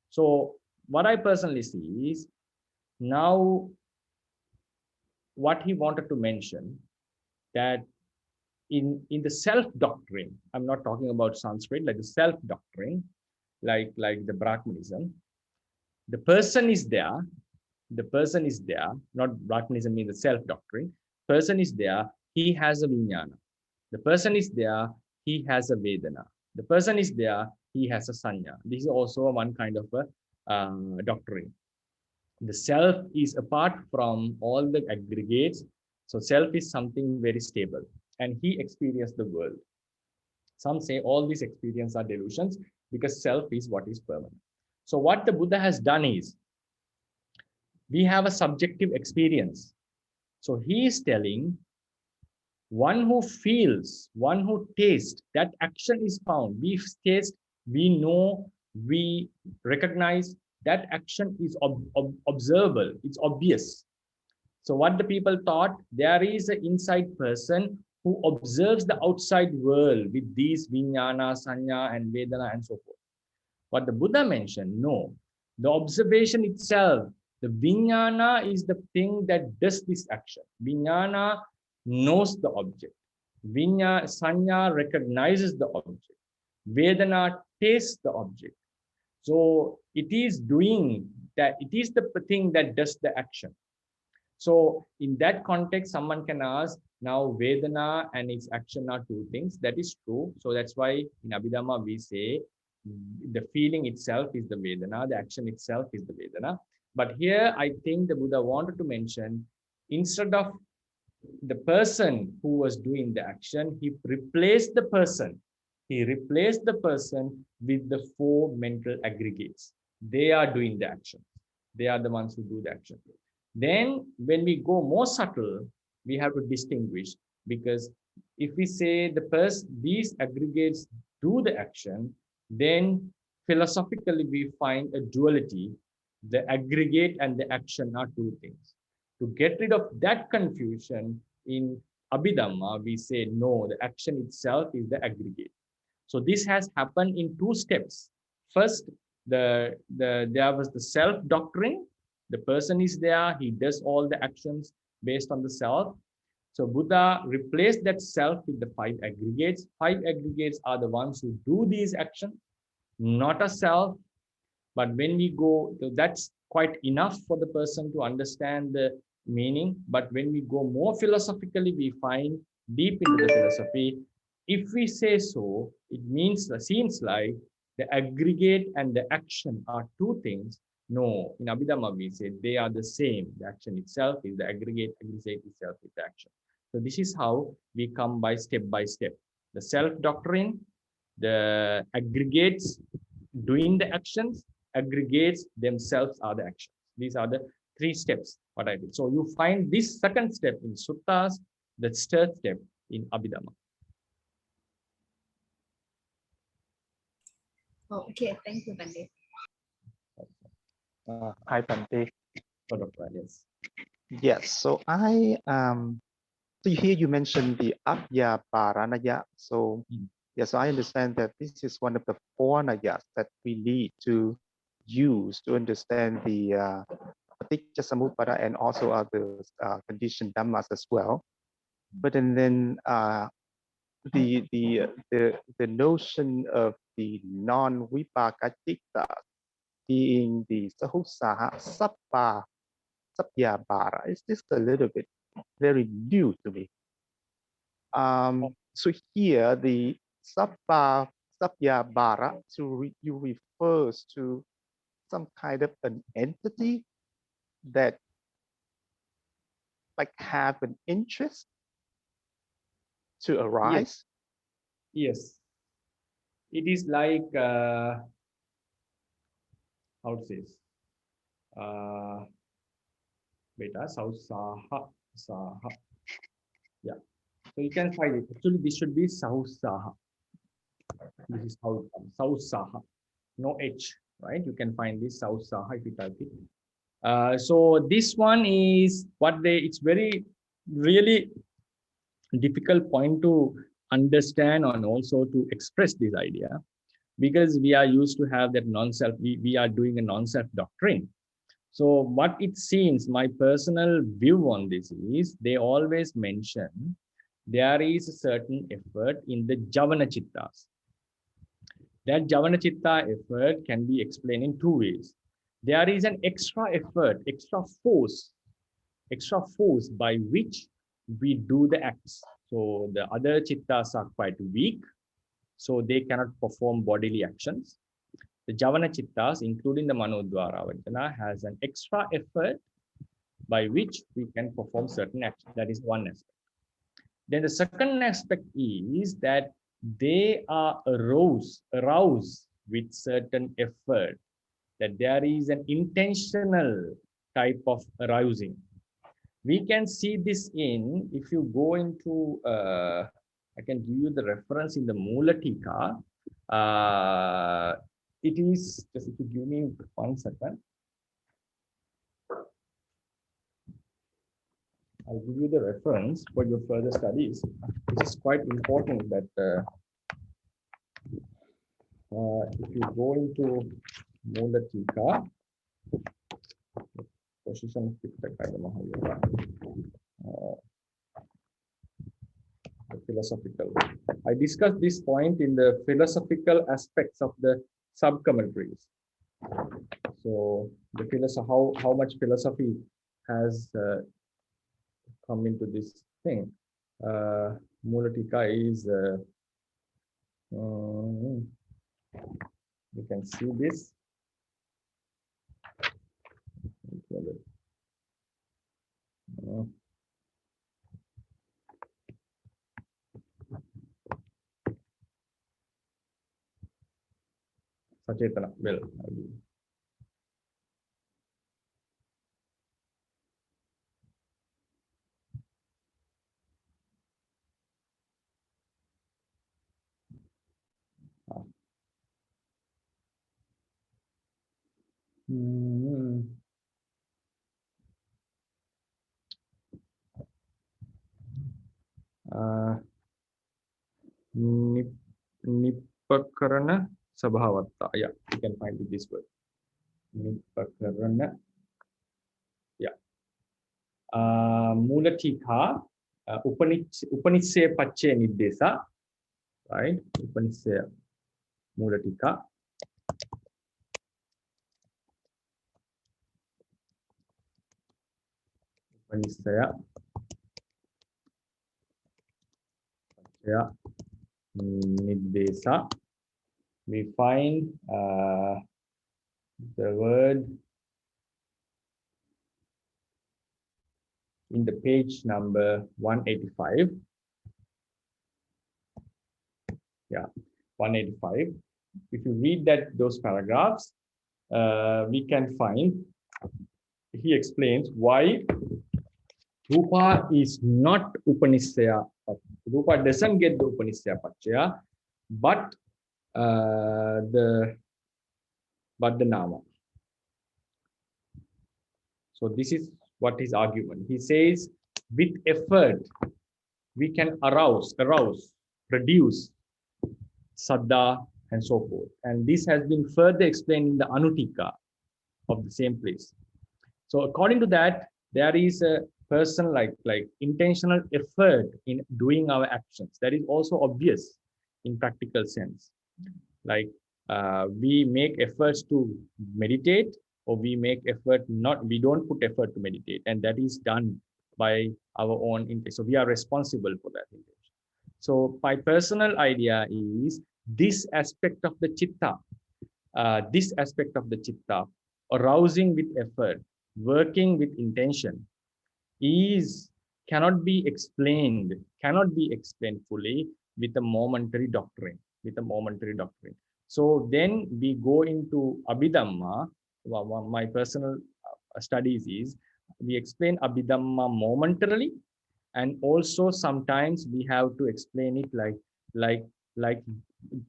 So, what I personally see is, now what he wanted to mention, that in the self-doctrine, I'm not talking about Sanskrit, like the self-doctrine, like the Brahmanism, the person is there, not Brahmanism means the self-doctrine, person is there, he has a vijnana. The person is there, he has a Vedana. The person is there, he has a sanya. This is also one kind of a doctrine. The self is apart from all the aggregates. So self is something very stable, and he experienced the world. Some say all these experiences are delusions because self is what is permanent. So what the Buddha has done is, we have a subjective experience. So he is telling, one who feels, one who tastes, that action is found. We taste, we know, we recognize, that action is observable, it's obvious. So what the people thought, there is an inside person who observes the outside world with these vijnana, sanya, and vedana, and so forth. What the Buddha mentioned, no, the observation itself, the vijnana is the thing that does this action. Vijnana knows the object. Sanya recognizes the object. Vedana tastes the object. So it is doing that, it is the thing that does the action. So in that context, someone can ask, now Vedana and its action are two things. That is true. So that's why in Abhidhamma we say the feeling itself is the Vedana, the action itself is the Vedana. But here I think the Buddha wanted to mention, instead of the person who was doing the action, he replaced the person. He replaced the person with the 4 mental aggregates. They are doing the action. They are the ones who do the action. Then when we go more subtle, we have to distinguish, because if we say these aggregates do the action, then philosophically we find a duality. The aggregate and the action are two things. To get rid of that confusion, in Abhidhamma, we say, no, the action itself is the aggregate. So this has happened in 2 steps. First, there was the self-doctrine. The person is there, he does all the actions based on the self. So Buddha replaced that self with the 5 aggregates. 5 aggregates are the ones who do these actions, not a self. But when we go, that's quite enough for the person to understand the meaning. But when we go more philosophically, we find deep into the philosophy. If we say so, it seems like the aggregate and the action are 2 things. No, in Abhidhamma we say they are the same. The action itself is the aggregate itself is the action. So this is how we come by step. The self doctrine, the aggregates doing the actions, aggregates themselves are the actions. These are the 3 steps what I did. So you find this second step in suttas, the third step in Abhidhamma.
Oh, okay, thank you, Pandit.
Hi, Bante.
So Dr. Yes.
Yes, so so here you mentioned the Abhyaparanaya. So yes, I understand that this is one of the 4 nayas that we need to use to understand the Paticca Samuppada and also other conditioned dhammas as well. But then the notion of the non-vipaka citta being the Sahussaha Sappa Sapyabhara is just a little bit very new to me. So here the Sappa Sapyabhara you refers to some kind of an entity that like have an interest to arise.
Yes. It is like how to say this? Beta Sausaha Saha. Yeah. So you can find it. Actually, this should be Sausaha. This is how it comes. Sausaha. No H, right? You can find this Sausaha if you type it. So this one is what it's very really difficult point to understand and also to express this idea, because we are used to have that non-self, we are doing a non-self doctrine. So what it seems, my personal view on this is, they always mention there is a certain effort in the Javana Chittas. That Javana Chitta effort can be explained in 2 ways. There is an extra effort, extra force by which we do the acts. So the other Chittas are quite weak, so they cannot perform bodily actions. The Javana Chittas, including the Manodvara Vajana, has an extra effort by which we can perform certain actions. That is one aspect. Then the second aspect is that they are aroused with certain effort, that there is an intentional type of arousing. We can see this in, if you go into, I can give you the reference in the Mula Tika. It is, just if you give me 1 second. I'll give you the reference for your further studies, which is quite important that if you go into Mula Tika, position of Pittaka Mahayoga, the philosophical. I discussed this point in the philosophical aspects of the sub-commentaries. So the philosophy, how much philosophy has come into this thing. Mula Tika is, you can see this. Sachetana, well. Nipakarana Sabhavatta. Yeah, you can find it this word. Nipakarana. Yeah. Mula Tika, Upanishya Pache Niddesa. Right? Upanishya Mula Tika. Upanishya Pache Niddesa. We find the word in the page number 185. Yeah, 185. If you read those paragraphs, we can find, he explains why Rupa is not Upanishya. Rupa doesn't get the Upanishya Pachaya, but the Nama. So this is what his argument. He says, with effort, we can arouse, produce Saddha and so forth. And this has been further explained in the Anutika of the same place. So according to that, there is a person like intentional effort in doing our actions. That is also obvious in practical sense. Like we make efforts to meditate, or we make effort we don't put effort to meditate, and that is done by our own intention. So we are responsible for that intention. So my personal idea is this aspect of the chitta, arousing with effort, working with intention, cannot be explained fully with a momentary doctrine. So then we go into Abhidhamma. My personal studies is we explain Abhidhamma momentarily, and also sometimes we have to explain it like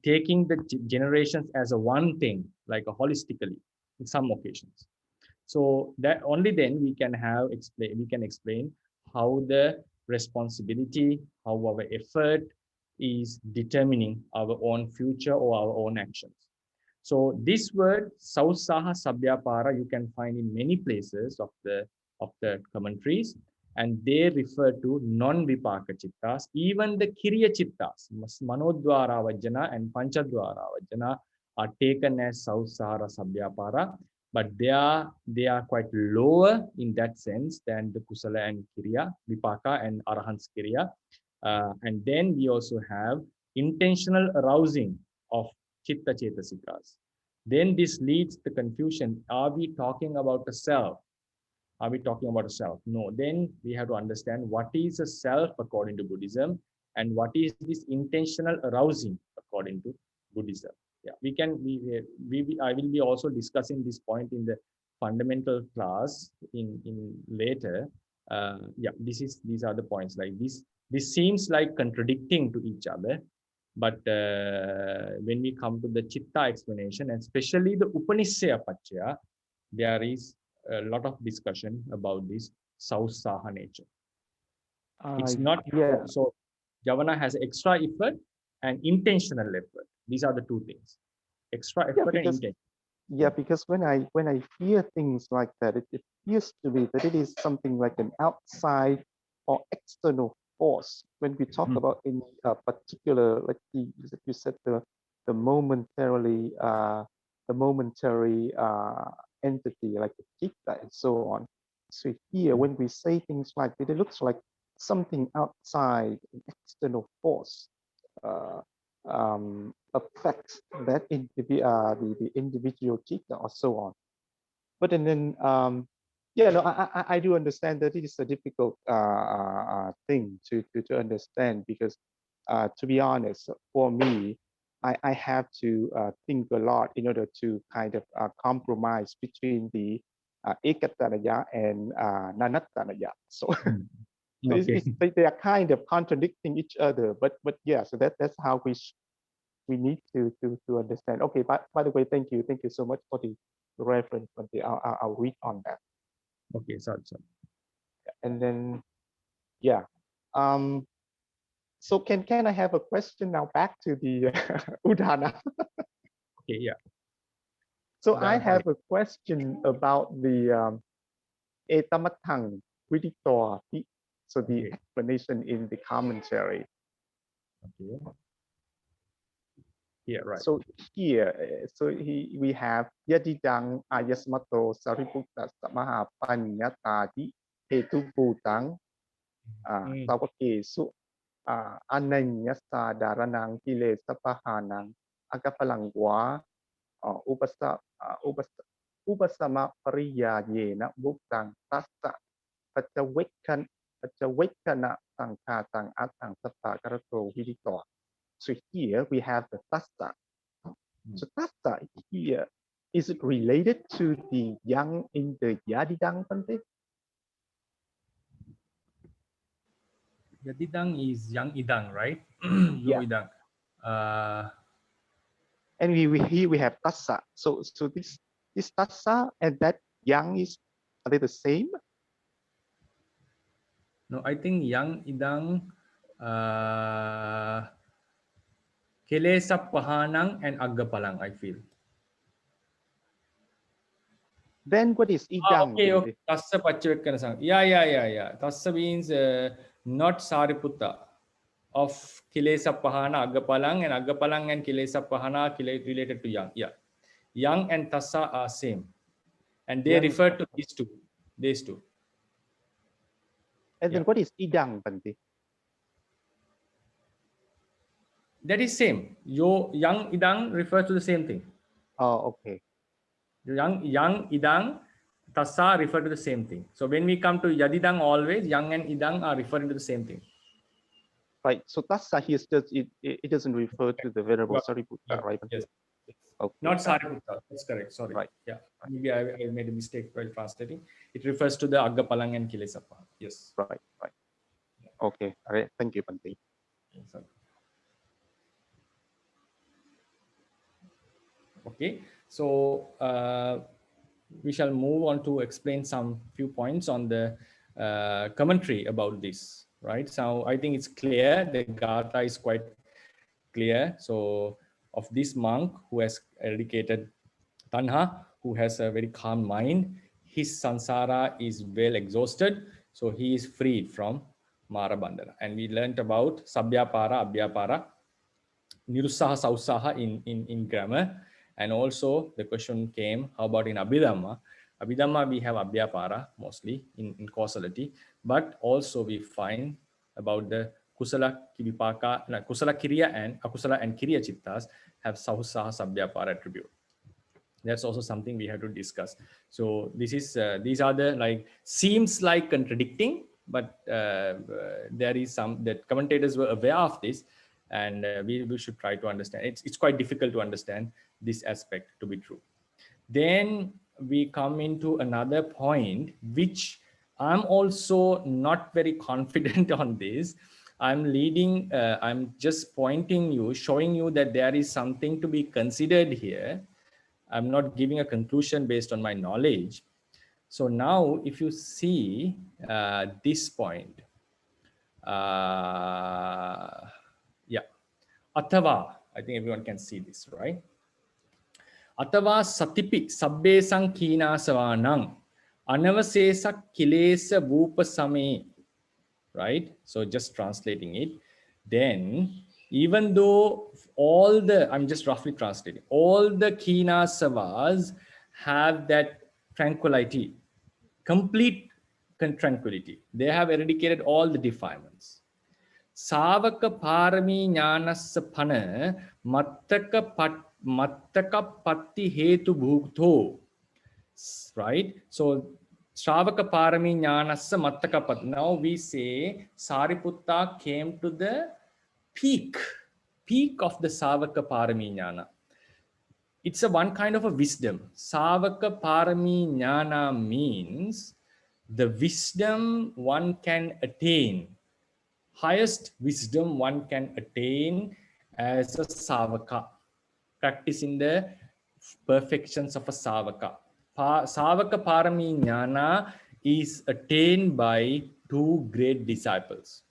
taking the generations as a one thing, like a holistically in some occasions. So that only then we can explain how the responsibility, how our effort is determining our own future or our own actions. So this word Sausaha Sabhyapara you can find in many places of the commentaries, and they refer to non-vipaka chittas. Even the Kiriya chittas, Manodwara Vajjana and Panchadwara Vajjana, are taken as Sausara Sabhyapara, but they are quite lower in that sense than the Kusala and Kiriya, Vipaka and Arahant's Kiriya. And then we also have intentional arousing of Chitta Chetasikas. Then this leads to confusion. Are we talking about a self? No. Then we have to understand what is a self according to Buddhism, and what is this intentional arousing according to Buddhism. Yeah, I will be also discussing this point in the fundamental class in later. Yeah, these are the points. Like this seems like contradicting to each other, but when we come to the Chitta explanation, and especially the Upanishya Pachaya, there is a lot of discussion about this Sausaha nature. It's not so Javana has extra effort and intentional effort. These are the two things. Extra effort and intention.
Yeah, because when I hear things like that, it appears to me that it is something like an outside or external force. When we talk about any particular, like you said, the momentary entity, like the chitta and so on. So here, when we say things like that, it looks like something outside, an external force. Affects that the individual chitta or so on. But then yeah, no, I do understand that it is a difficult thing to understand, because to be honest, for me, I have to think a lot in order to kind of compromise between the Ekatanaya and Nanattanaya. So
Okay.
they are kind of contradicting each other, but yeah, so that's how we need to understand. Okay, by the way, thank you so much for the reference. I'll read on that.
Okay, sorry.
And then yeah, so can I have a question now back to the Udana?
Okay, yeah.
So I have a question about the Etamathang Viditor, so the explanation in the commentary.
Okay. Yeah, right.
So here, we have Yadidang Ayasmato Sariputta Samaha Panyatati Hetu Bhutang Tawakesu Ananyasa Daranang Kile Sapahanang Agapalangwa Upasama Pariya Yena Bhuktang Tassa Pachawekana Sankha Sang Atang Sapa Karato Vidito. So here we have the tassa. So tassa here, is it related to the yang in the Yadidang Bante?
Yadidang is yang idang, right?
Yeah.
Yo idang.
And here we have tassa. So this tassa and that yang is, are they the same?
No, I think yang idang kelesa pahanang and aggapalang, I feel.
Then what is idang?
Okay, okay. Tassa pachavekkana sang. Yeah. Tassa means not Sariputta. Of kilesa pahana aggapalang, and aggapalang and kilesa pahana related to yang. Yeah, yang and tassa are same, and they refer to these two.
And then what is idang, Bante?
That is same. Yang idang refers to the same thing.
Oh, okay.
Yang idang tassa refer to the same thing. So when we come to yadidang, always yang and idang are referring to the same thing.
Right. So tassa here is just it doesn't refer to the venerable Sariputta, right?
Yes.
Okay.
Not Sariputta. That's correct. Sorry.
Right.
Yeah. Maybe I made a mistake while translating. It refers to the aggapalang and kilesa pahana. Yes.
Right. Okay. All right. Thank you, Bante.
Okay. So we shall move on to explain some few points on the commentary about this. Right. So I think it's clear. The Gatha is quite clear. So of this monk who has eradicated Tanha, who has a very calm mind, his sansara is well exhausted. So he is freed from Mara Bandhana. And we learned about Sabhyapara, Abhyapara, Nirussaha, Sausaha in grammar. And also the question came, how about in Abhidhamma? Abhidhamma, we have Abhyapara mostly in causality, but also we find about the Kusala Vipaka, Kusala Kiriya and Akusala and Kiriya Chittas have Sausaha Sabhyapara attribute. That's also something we have to discuss. So this is these are the seems like contradicting, but there is some that commentators were aware of this, and we should try to understand. It's quite difficult to understand this aspect to be true. Then we come into another point, which I'm also not very confident on this. I'm just pointing you, showing you that there is something to be considered here. I'm not giving a conclusion based on my knowledge. So now if you see this point, Athava, I think everyone can see this, right? Athava satipi sabbe sankina savanang anavasesa kilesa vupa same, right? So just translating it. Then even though all the, I'm just roughly translating, all the kina savas have that tranquility, complete tranquility. They have eradicated all the defilements. Savaka parami jnanassa phana mattaka patti hetu bhukto, right? So Shravaka parami jnanassa mattaka patti. Now we say Sariputta came to the peak of the Savaka parami jnana. It's a one kind of a wisdom. Savaka parami jnana means the wisdom one can attain, highest wisdom one can attain as a savaka, practicing the perfections of a savaka. Savaka parami jnana is attained by two great disciples,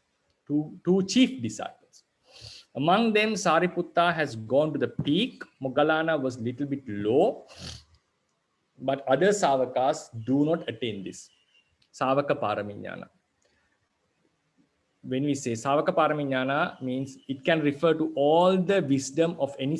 two chief disciples. Among them, Sariputta has gone to the peak. Moggallana was little bit low, but other savakas do not attain this. Savaka parami jnana. When we say Savaka parami jnana, means it can refer to all the wisdom of any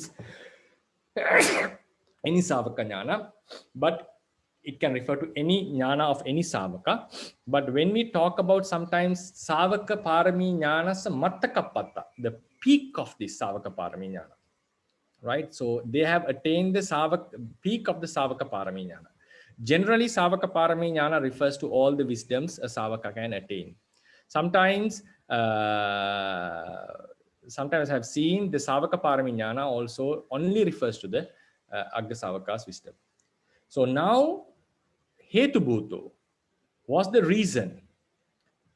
Savaka jnana, but it can refer to any jnana of any Savaka. But when we talk about sometimes Savaka parami jnana sa mattakapatta, the peak of this Savaka parami jnana, right? So they have attained the peak of the Savaka parami jnana. Generally, Savaka parami jnana refers to all the wisdoms a Savaka can attain. Sometimes, sometimes I've seen the Savaka Paramignana also only refers to the Agga Savaka's wisdom. So now, Hetu Bhuto was the reason.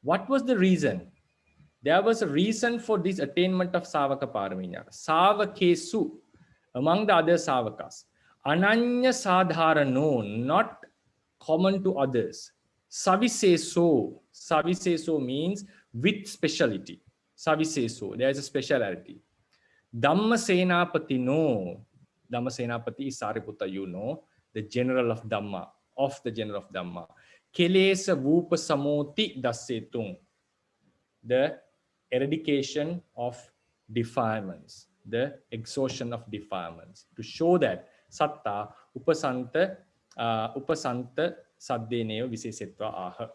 What was the reason? There was a reason for this attainment of Savaka Paramignana. Savakesu, among the other Savakas. Ananya Sadharano, not common to others. Saviseso. Saviseso means with speciality. Saviseso, there is a speciality. Dhamma Senapati, no. Dhamma Senapati is Sariputta, you know, the general of Dhamma, the general of Dhamma. Kelesa Vupa Samoti Dasetung, the eradication of defilements, the exhaustion of defilements, to show that Satta Upasanta Saddeneva Visesetva Aha.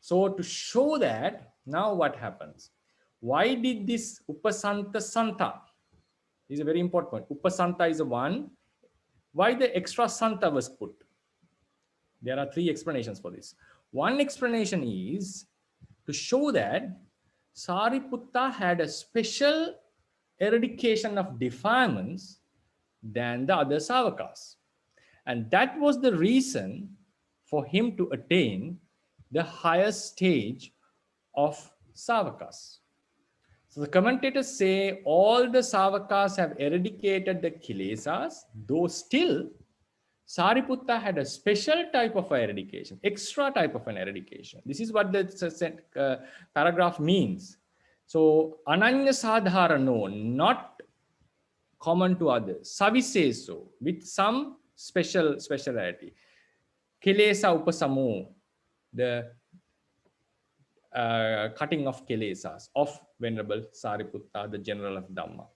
So to show that, now what happens? Why did this Upasanta Santa? This is a very important point. Upasanta is the one. Why the extra Santa was put? There are three explanations for this. One explanation is to show that Sariputta had a special eradication of defilements than the other Savakas. And that was the reason for him to attain the highest stage of Savakas. So the commentators say all the Savakas have eradicated the Kilesas, though still Sariputta had a special type of eradication, extra type of an eradication. This is what the paragraph means. So, Ananya Sadharano, not common to others. Saviseso, with some speciality. Kilesa Upasamo, the cutting of Kilesas of Venerable Sariputta, the general of Dhamma.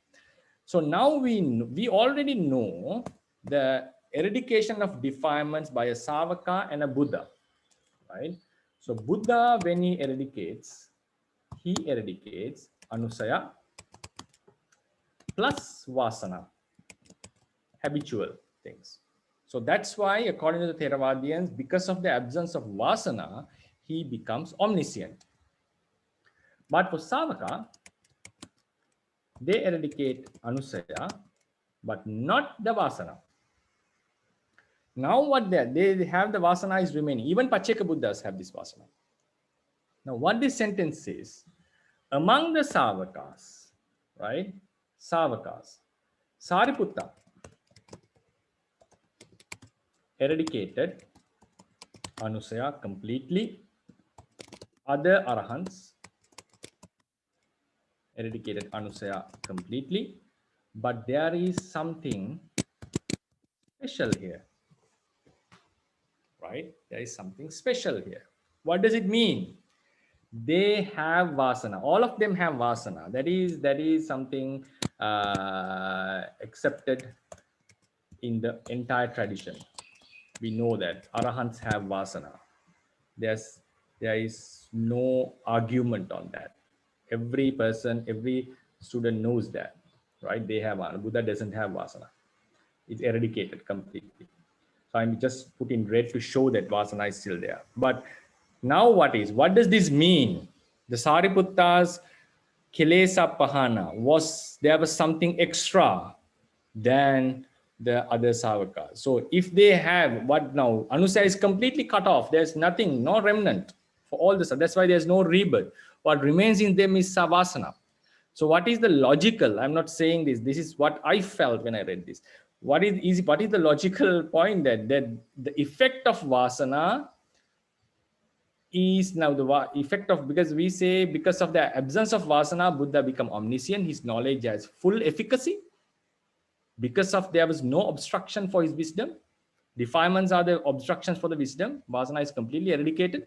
So now we already know the eradication of defilements by a Savaka and a Buddha, right? So Buddha, when he eradicates Anusaya plus Vasana, habitual things. So that's why, according to the Theravadians, because of the absence of Vasana, he becomes omniscient. But for Savaka, they eradicate Anusaya, but not the Vasana. Now what they have, the Vasana is remaining. Even Pacceka Buddhas have this Vasana. Now what this sentence says, among the Savakas, right? Savakas, Sariputta eradicated Anusaya completely. Other Arahants eradicated Anusaya completely. But there is something special here. Right? There is something special here. What does it mean? They have Vasana. All of them have Vasana. That is something accepted in the entire tradition. We know that Arahants have Vasana. There is no argument on that. Every person, every student knows that, right? They have Vasana. Buddha doesn't have Vasana. It's eradicated completely. So I'm just put in red to show that Vasana is still there. But now what does this mean? The Sariputta's Kilesa Pahana there was something extra than the other Savakas. So if they have what now? Anusaya is completely cut off. There's nothing, no remnant for all this. That's why there's no rebirth. What remains in them is Savasana. So what is the logical? I'm not saying this. This is what I felt when I read this. What is the logical point that the effect of Vasana is now the effect of, because we say because of the absence of Vasana, Buddha become omniscient. His knowledge has full efficacy. Because of there was no obstruction for his wisdom. Defilements are the obstructions for the wisdom. Vasana is completely eradicated.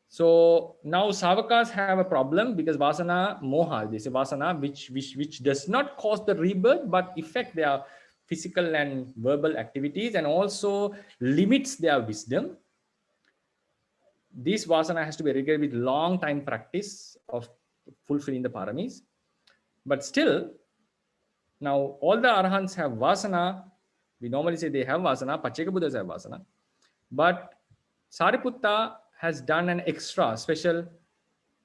So now Savakas have a problem because Vasana, Moha, they say Vasana, which does not cause the rebirth, but affect their physical and verbal activities and also limits their wisdom. This Vasana has to be eradicated with long time practice of fulfilling the paramis. But still, now all the Arahants have Vasana. We normally say they have Vasana. Pacceka Buddhas have Vasana. But Sariputta has done an extra special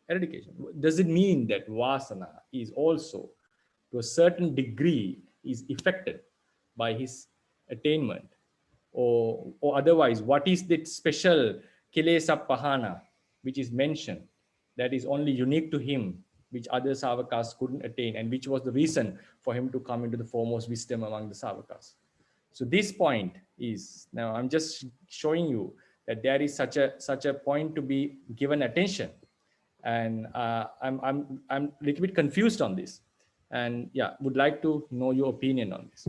eradication. Does it mean that vasana is also, to a certain degree, is affected by his attainment? Or otherwise, what is that special kilesa pahana which is mentioned that is only unique to him, which other savakas couldn't attain, and which was the reason for him to come into the foremost wisdom among the savakas? So this point is, now I'm just showing you that there is such a point to be given attention, and I'm a little bit confused on this, and yeah, would like to know your opinion on this.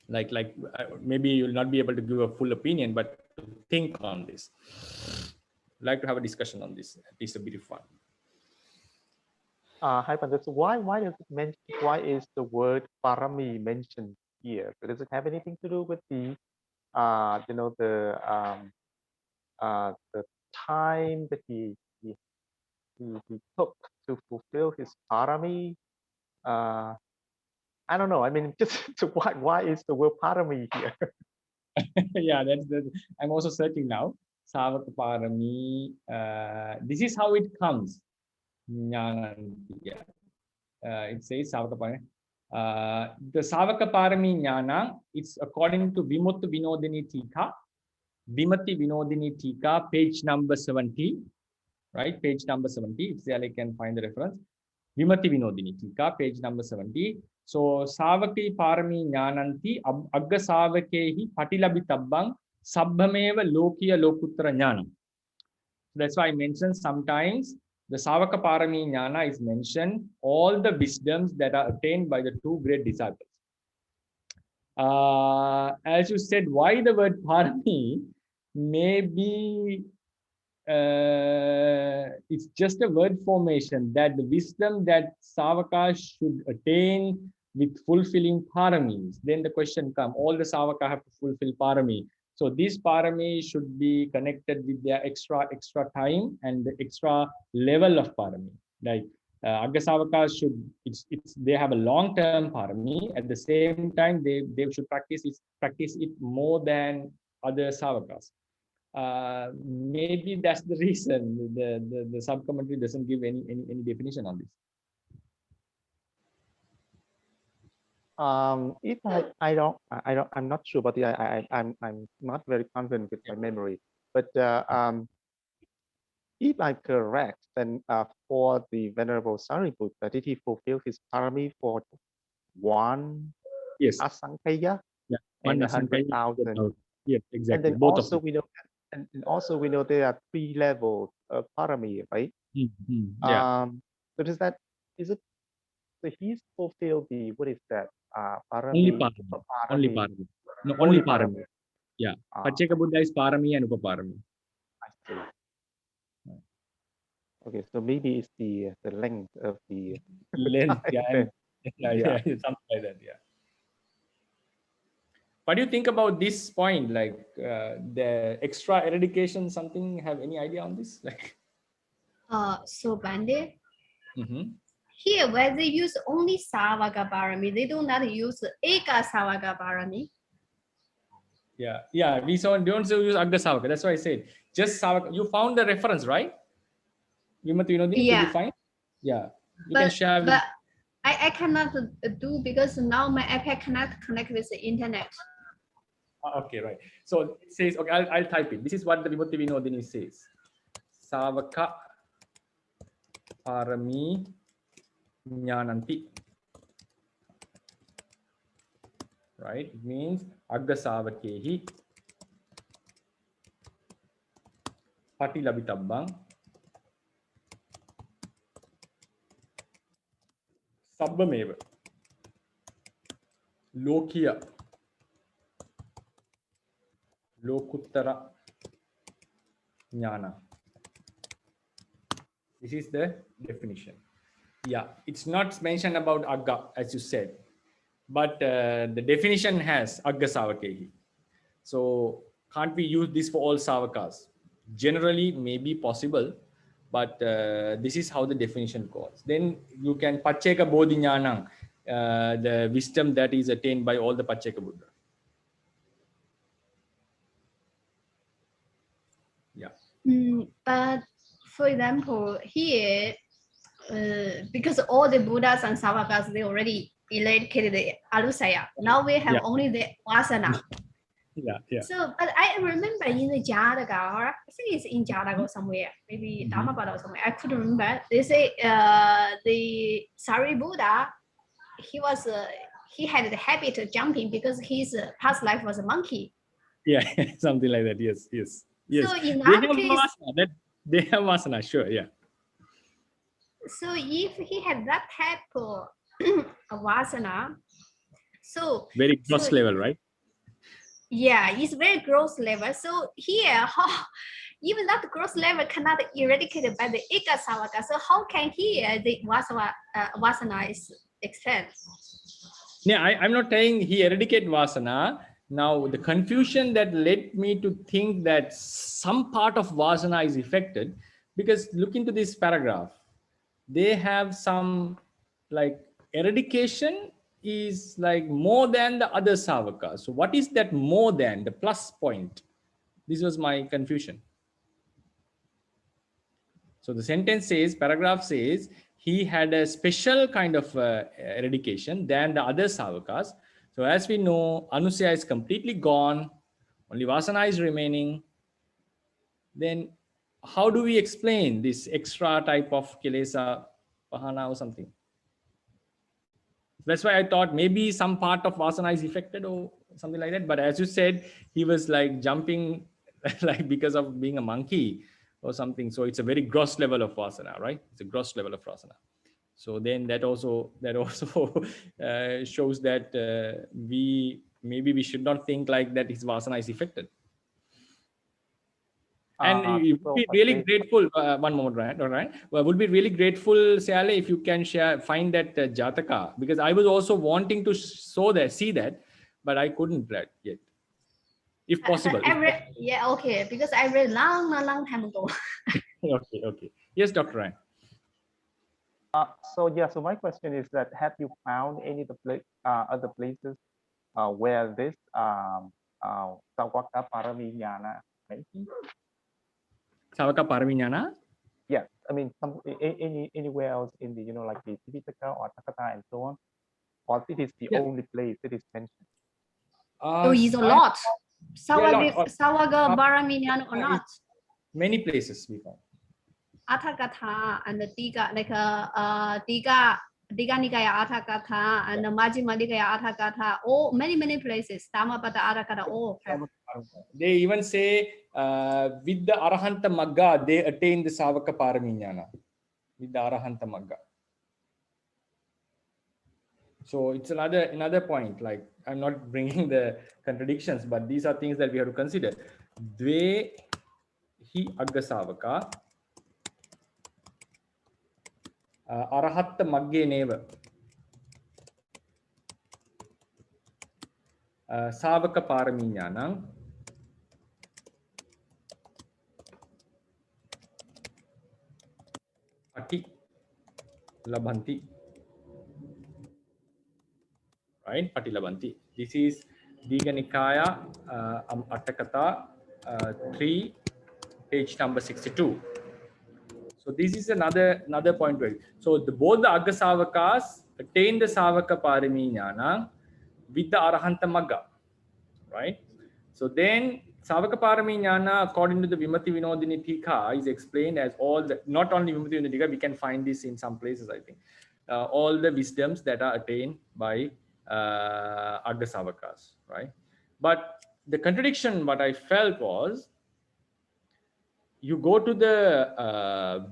Like maybe you'll not be able to give a full opinion, but to think on this. Like to have a discussion on this, at least a bit of fun.
Hi, Pandit. So why does it mention, why is the word parami mentioned here? So does it have anything to do with the the time that he took to fulfill his parami? I don't know. I mean, just why is the word parami here?
Yeah, I'm also searching now. Savaka parami. This is how it comes. It says Savaka parami. The Savaka parami jnana, it's according to Vimutta Vinodini Tika, Vimati Vinodini Tika, page number 70, right? Page number 70. If there I can find the reference. Vimati Vinodini Tika, page number 70. So Savaki parami jnananti agga savakehi patilabitabang sabbhameva lokiya lokuttara jnanam. That's why I mentioned sometimes the Savaka parami jnana is mentioned, all the wisdoms that are attained by the two great disciples. As you said, why the word parami? Maybe it's just a word formation, that the wisdom that Savaka should attain with fulfilling paramis. Then the question comes, all the Savaka have to fulfill parami. So this parami should be connected with their extra time and the extra level of parami. Like Agga Savaka should, they have a long-term parami. At the same time, they should practice it more than other Savakas. Maybe that's the reason the sub-commentary doesn't give any definition on this.
If I'm not sure, but I'm not very confident with my memory. But if I'm correct, then for the Venerable Sariputta, did he fulfill his parami for one asankaya?
Yeah,
and 100,000?
Yes, exactly.
And then
both
also
of
we know, and also we know there are 3 levels of parami, right?
Yeah.
So is it? So he's fulfilled the, what is that?
Only
Parami.
parami. Only parami. No, only parami. Yeah. Pacceka Buddha is parami and upaparami.
I see. Okay, so maybe it's the length of the
length. Yeah, something like that. Yeah. What do you think about this point? Like the extra eradication, something? Have any idea on this? Like.
So Pandit, here where they use only Savaka parami, they do not use Eka Savaka parami.
Yeah. We don't use Agga Savaka. That's why I said just Savaka. You found the reference, right? Vimati Vinodini,
yeah.
Did you find? Yeah. You can share.
But I cannot do because now my iPad cannot connect with the internet.
Okay, right. So it says, okay, I'll type it. This is what the Vimati Vinodini says. Savaka parami jnananti. Right? It means Agga Savakehi Patilabitabang Sabbameva Lokiya Lokuttara Jnana. This is the definition. Yeah, it's not mentioned about Agga, as you said, but the definition has Agga Savakehi. So can't we use this for all Savakas? Generally, may be possible, but this is how the definition goes. Then you can Pacceka Bodhinyanang, the wisdom that is attained by all the Pacceka Buddha. Yeah.
But for example, here, because all the Buddhas and Savakas, they already eradicated the Alusaya. Now we have
Yeah.
only the Vasana.
Yeah, yeah.
So, but I remember in the Jataka, or I think it's in Jataka somewhere, maybe Dhammapada or somewhere. I couldn't remember. They say the Sariputta, he had the habit of jumping because his past life was a monkey.
Yeah, something like that. Yes, yes, yes.
So in
They
that
have
case,
vasana. They have vasana. Sure, yeah.
so if he had that type of vasana, so
Very gross
so
level, right?
yeah, it's very gross level. So here, even that gross level cannot be eradicated by the Eka Savaka. So how can here the vasana is extend?
Yeah, I'm not saying he eradicate vasana. Now, the confusion that led me to think that some part of vasana is affected, because look into this paragraph. They have some like eradication is like more than the other savaka. So what is that more than the plus point? This was my confusion. So the sentence says, paragraph says, he had a special kind of eradication than the other savakas. So as we know, Anusaya is completely gone, only Vasana is remaining. Then how do we explain this extra type of Kilesa Pahana or something? That's why I thought maybe some part of Vasana is affected or something like that. But as you said, he was like jumping like because of being a monkey or something. So it's a very gross level of Vasana, right? It's a gross level of Vasana. So then that also shows that we should not think like that his Vasana is affected. And you would be really grateful. One moment, right? All right. Well, would be really grateful, Siale, if you can find that Jataka, because I was also wanting to see that, but I couldn't read yet. If possible.
Yeah, okay. Because I read long time ago.
Okay. Yes, Dr. Ryan.
So my question is that have you found any other places where this Sawaka Paramignana mentioned?
Sawaka Paramignana?
Yeah, I mean, anywhere else in the like the Tipitaka or Takata and so on, or it is the only place that is mentioned?
So it's a lot. Sawaga Paramignana or not?
Many places we found.
Atthakatha and the Tika, like Tika Nikaya Atthakatha and the Majjhima Nikaya Atthakatha, all many places. Dhammapada Atthakatha, all have.
They even say with the Arahanta Magga, they attain the Savaka Paramignana. With the Arahanta Magga. So it's another point. Like, I'm not bringing the contradictions, but these are things that we have to consider. Dve hi agga savaka arahatta magge neva savaka paramignanam ati labhanti. Right, Patilabanti. This is Digha Nikaya Atthakatha 3, page number 62. So this is another point. So both the Agga Savakas attain the Savaka Paramignana with the Arahanta Magga, right? So then Savaka Paramignana, according to the Vimati Vinodini Tika, is explained as all the, not only Vimati Vinodini Tika, we can find this in some places, I think, all the wisdoms that are attained by Agga Savakas, right? But the contradiction, what I felt was, you go to the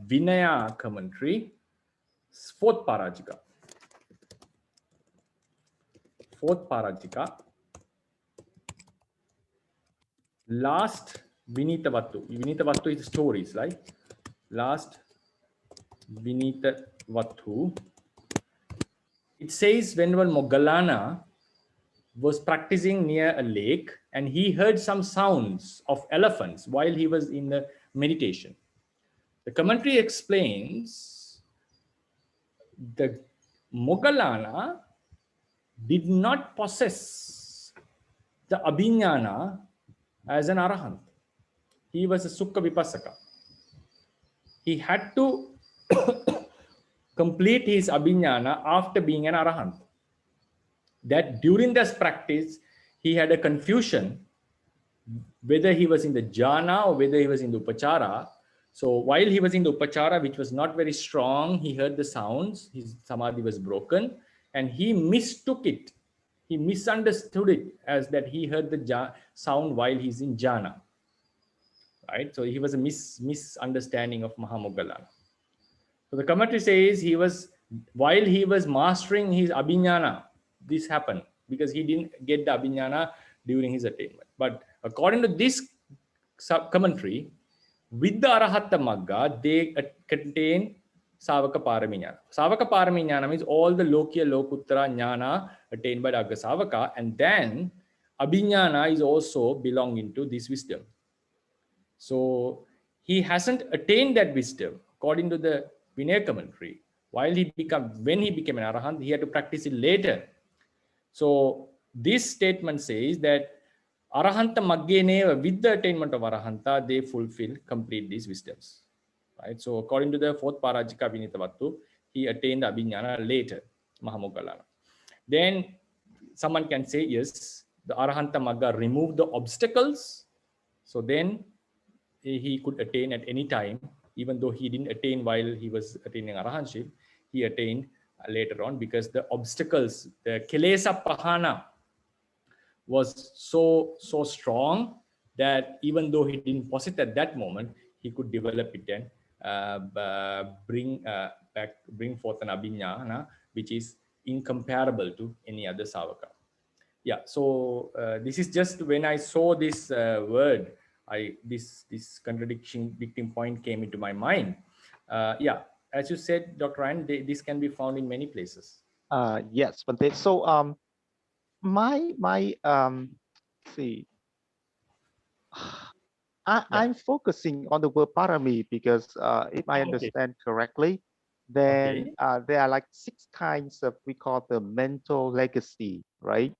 Vinaya commentary, fourth Parajika. Last Vinitavattu. Vinitavattu is stories, right? Last Vinitavattu. It says whenever Moggallana was practicing near a lake and he heard some sounds of elephants while he was in the meditation. The commentary explains the Moggallana did not possess the Abhignana as an Arahant. He was a Sukha Vipassaka. he had to complete his abhignana after being an arahant. That during this practice, he had a confusion whether he was in the jhana or whether he was in the upachara. So while he was in the upachara, which was not very strong, he heard the sounds, his samadhi was broken, and he mistook it. He misunderstood it as that he heard the sound while he's in jhana. Right? So he was a misunderstanding of Mahamoggallana. So the commentary says while he was mastering his abhignana, this happened because he didn't get the abhignana during his attainment. But according to this commentary, with the Arahatta Magga, they contain Savaka Paramignana. Savaka Paramignana means all the Lokya Lokuttara Jnana attained by Agga Savaka, and then Abhignana is also belonging to this wisdom. So he hasn't attained that wisdom according to the Vinaya commentary. When he became an Arahant, he had to practice it later. So this statement says that Arahanta Maggeneva, with the attainment of Arahanta, they complete these wisdoms. Right? So according to the fourth Parajika Vinitavattu, he attained Abhignana later, Mahamoggallana. Then someone can say, yes, the Arahanta Magga removed the obstacles. So then he could attain at any time, even though he didn't attain while he was attaining Arahantship, he attained later on because the obstacles, the Kilesa Pahana, was so strong that even though he didn't possess at that moment, he could develop it and bring forth an abhignana which is incomparable to any other savaka. Yeah, so this is just when I saw this word, this contradicting point came into my mind. Yeah, as you said, Dr. Ryan, this can be found in many places.
Yes, but so see, I'm focusing on the word parami because if I understand correctly, then there are like 6 kinds of, we call the mental legacy, right?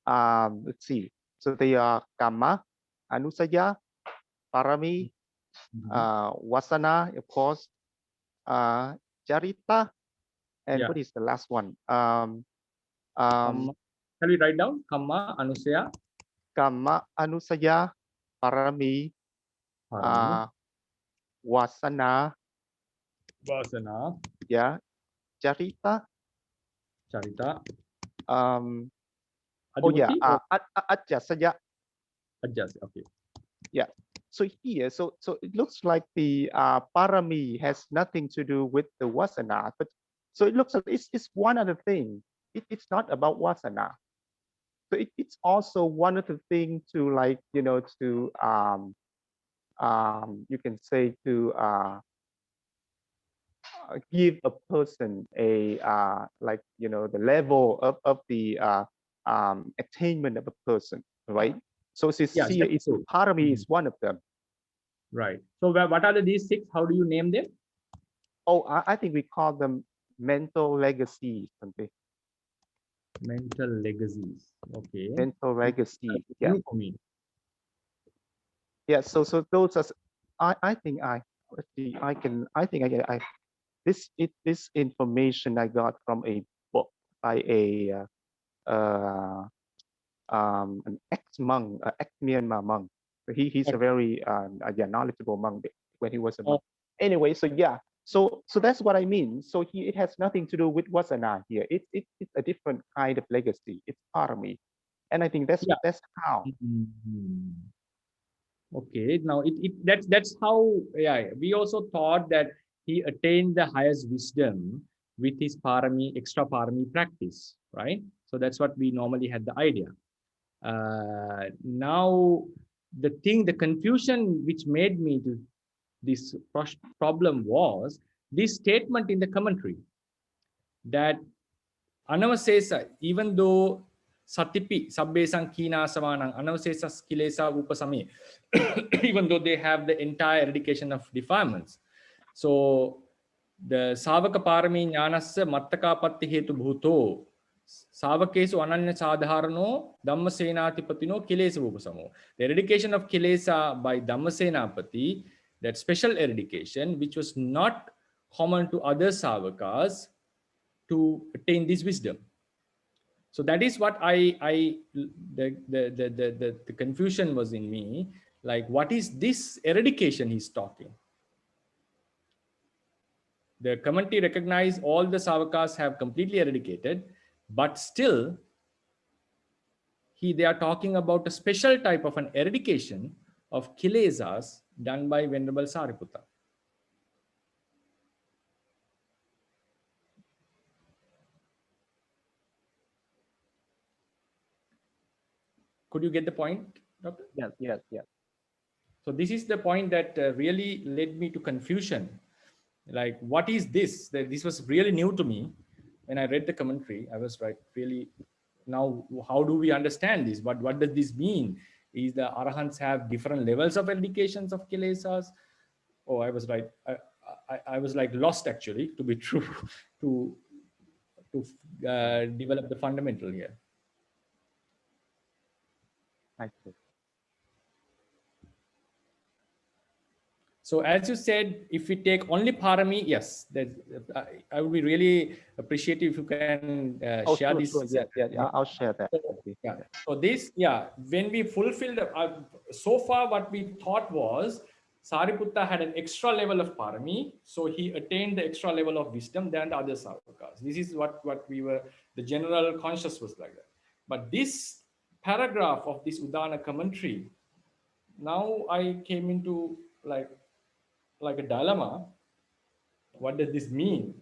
Let's see. So they are Kamma, Anusaya, Parami, Vasana, of course, Charita, and what is the last one?
Shall we write down? Kamma, Anusaya.
Kamma, Anusaya, Parami, Vasana. Yeah. Charita. Oh yeah. Ajasaya.
Okay.
Yeah. So here, so it looks like the parami has nothing to do with the vasana, but so it looks like it's one other thing. It's not about vasana. So it's also one of the things to, like, you know, to you can say to give a person a like, you know, the level of the attainment of a person, right? So parami is one of them.
Right. So what are these 6? How do you name them?
Oh, I think we call them mental legacies.
Mental legacies. Okay.
Mental legacies. Yeah.
For me.
Yeah. So those are. I think this information I got from a book by an ex-monk, ex-Myanmar monk. He's a very knowledgeable monk when he was a monk. Anyway, so yeah, so that's what I mean. So it has nothing to do with vasana here. It's a different kind of legacy. It's parami, and I think that's how.
Okay, now that's how. Yeah, we also thought that he attained the highest wisdom with his parami, extra parami practice, right? So that's what we normally had the idea. Now the confusion which made me to this problem was this statement in the commentary that anavasesa, even though satipi sabbe sankina samanang anavasesa kilesa upasami, even though they have the entire eradication of defilements, so the savaka parami jnanasya mattakapatti hetu bhuto Savakesu ananya sadharano Dhammasenatipatino kilesa upasamo. The eradication of kilesa by Dhammasenapati that special eradication, which was not common to other Savakas to attain this wisdom. So that is what the confusion was in me, like, what is this eradication he's talking? The commentary recognized all the Savakas have completely eradicated, but still they are talking about a special type of an eradication of kilesas done by Venerable Sariputta. Could you get the point, Doctor?
Yes, yes, yes.
So this is the point that really led me to confusion. Like, what is this? This was really new to me. When I read the commentary, I was like, really, now how do we understand this? What does this mean? Is the Arahants have different levels of eradications of kilesas? Oh, I was right. I was like lost, actually, to be true, to develop the fundamental here.
I see.
So as you said, if we take only parami, yes, I would be really appreciative if you can
Oh,
share
sure,
this.
sure. Yeah, I'll share that.
Yeah. So this, when we fulfilled, so far what we thought was Sariputta had an extra level of parami, so he attained the extra level of wisdom than the other Savakas. This is what we were, the general conscious was like that. But this paragraph of this Udana commentary, now I came into like a dilemma. What does this mean?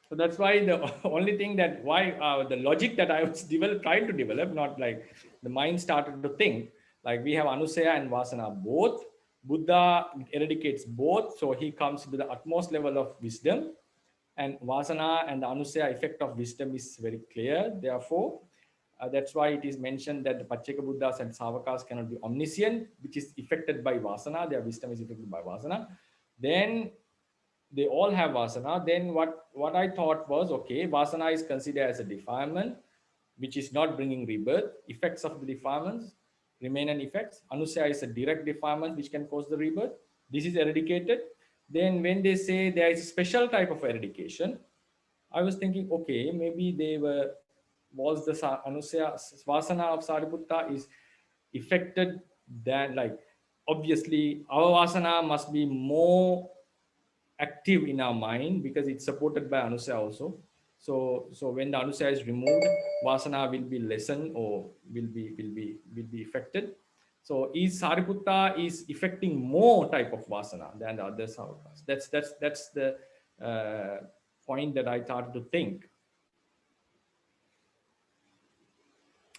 So that's why the only thing that the logic that I was trying to develop, not like the mind started to think, like we have Anusaya and Vasana both. Buddha eradicates both, so he comes to the utmost level of wisdom, and Vasana and the Anusaya effect of wisdom is very clear. Therefore, that's why it is mentioned that the Pacceka Buddhas and Savakas cannot be omniscient, which is affected by Vasana. Their wisdom is affected by Vasana. Then they all have Vasana. Then what I thought was, okay, Vasana is considered as a defilement, which is not bringing rebirth. Effects of the defilements remain an effects. Anusaya is a direct defilement which can cause the rebirth. This is eradicated. Then when they say there is a special type of eradication, I was thinking, okay, maybe was the Anusaya Vasana of Sariputta is affected than, like, obviously our Vasana must be more active in our mind because it's supported by Anusaya also. So when the Anusaya is removed, Vasana will be lessened or will be affected. So Sariputta is affecting more type of Vasana than the other Savakas. That's the point that I started to think.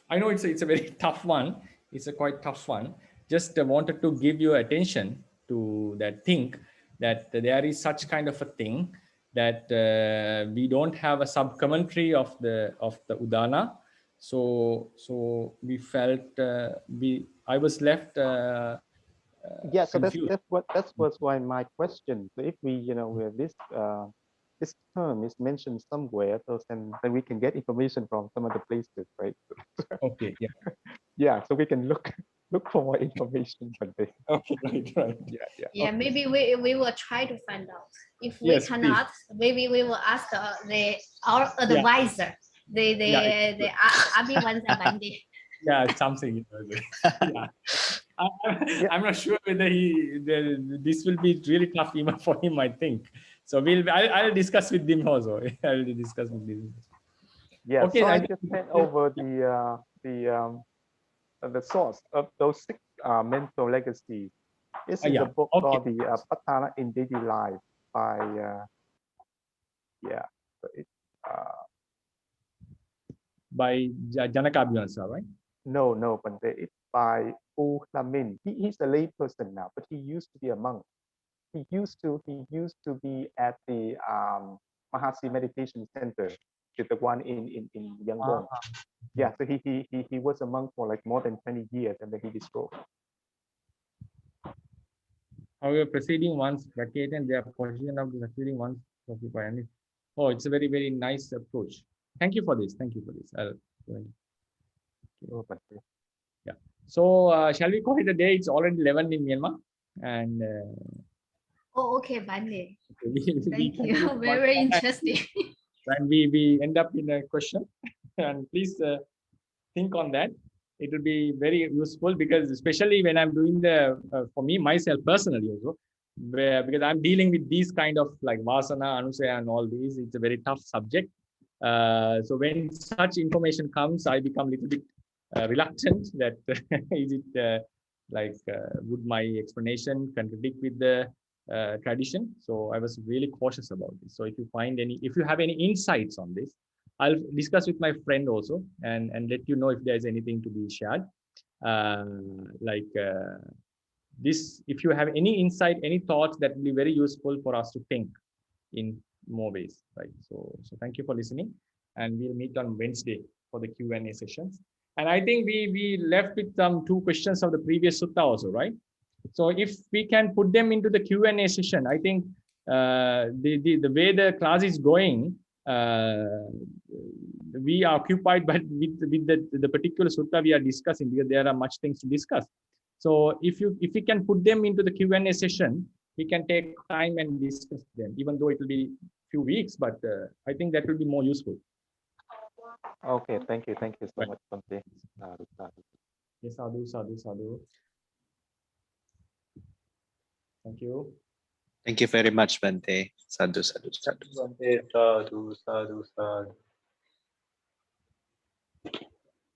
I know it's a very tough one. It's a quite tough one. Just wanted to give you attention to that. Think that there is such kind of a thing that we don't have a sub commentary of the Udana. So we felt I was left.
Yeah, so
confused.
that was why my question. So if we, where this term is mentioned somewhere, so then we can get information from some other places, right?
Okay. Yeah.
Yeah, so we can look for more information on this.
Okay. Right.
Yeah.
Yeah,
Okay.
maybe we will try to find out. If we
Yes,
cannot, maybe we will ask our advisor, the Abhivansa Bandi.
Yeah, something. Yeah. I'm not sure whether this will be really tough even for him, I think. So I'll discuss with him also. I'll discuss with him.
Yeah.
Okay,
So I just sent over the source of those 6 mental legacies. It's in
yeah.
the book
Okay.
called the Patthana in Daily Life by so it's
By Janaka Abhivansa, right?
no, but it's by U Lamin. He's a lay person now, but he used to be a monk. He used to be at the Mahasi Meditation Center, the one in Yangon. Yeah, so he was a monk for like more than 20 years, and then he disrobed.
However, preceding one's bracket and their position of the preceding one's occupy. Oh, it's a very, very nice approach. Thank you for this. Thank you for this. I'll go ahead.
Oh, but
Yeah. So shall we call it a day? It's already 11 in Myanmar, and
Oh, okay, Bande.
we
Thank
conclude
you.
one
Very, very
more,
interesting.
and we end up in a question. And please think on that. It will be very useful, because especially when I'm doing the for me myself personally also, where because I'm dealing with these kind of like vasana, anusaya, and all these, it's a very tough subject. So when such information comes, I become a little bit reluctant that is it would my explanation contradict with the tradition? So I was really cautious about this. So if you have any insights on this, I'll discuss with my friend also, and let you know if there's anything to be shared. Uh, like this, if you have any insight, any thoughts, that will be very useful for us to think in more ways, right? So thank you for listening, and we'll meet on Wednesday for the Q&A sessions. And I think we left with some 2 questions of the previous sutta also, right? So if we can put them into the Q&A session, I think the way the class is going, we are occupied but with the particular sutta we are discussing, because there are much things to discuss. So if we can put them into the Q&A session, we can take time and discuss them, even though it will be few weeks, but I think that will be more useful.
Okay, thank you so
Right.
much, Bante. Sadhu.
Yes, sadhu. Thank you.
Thank you very much, Bante. Sadhu, sadhu, sadhu.
Bhante, sadhu, sadhu, sadhu.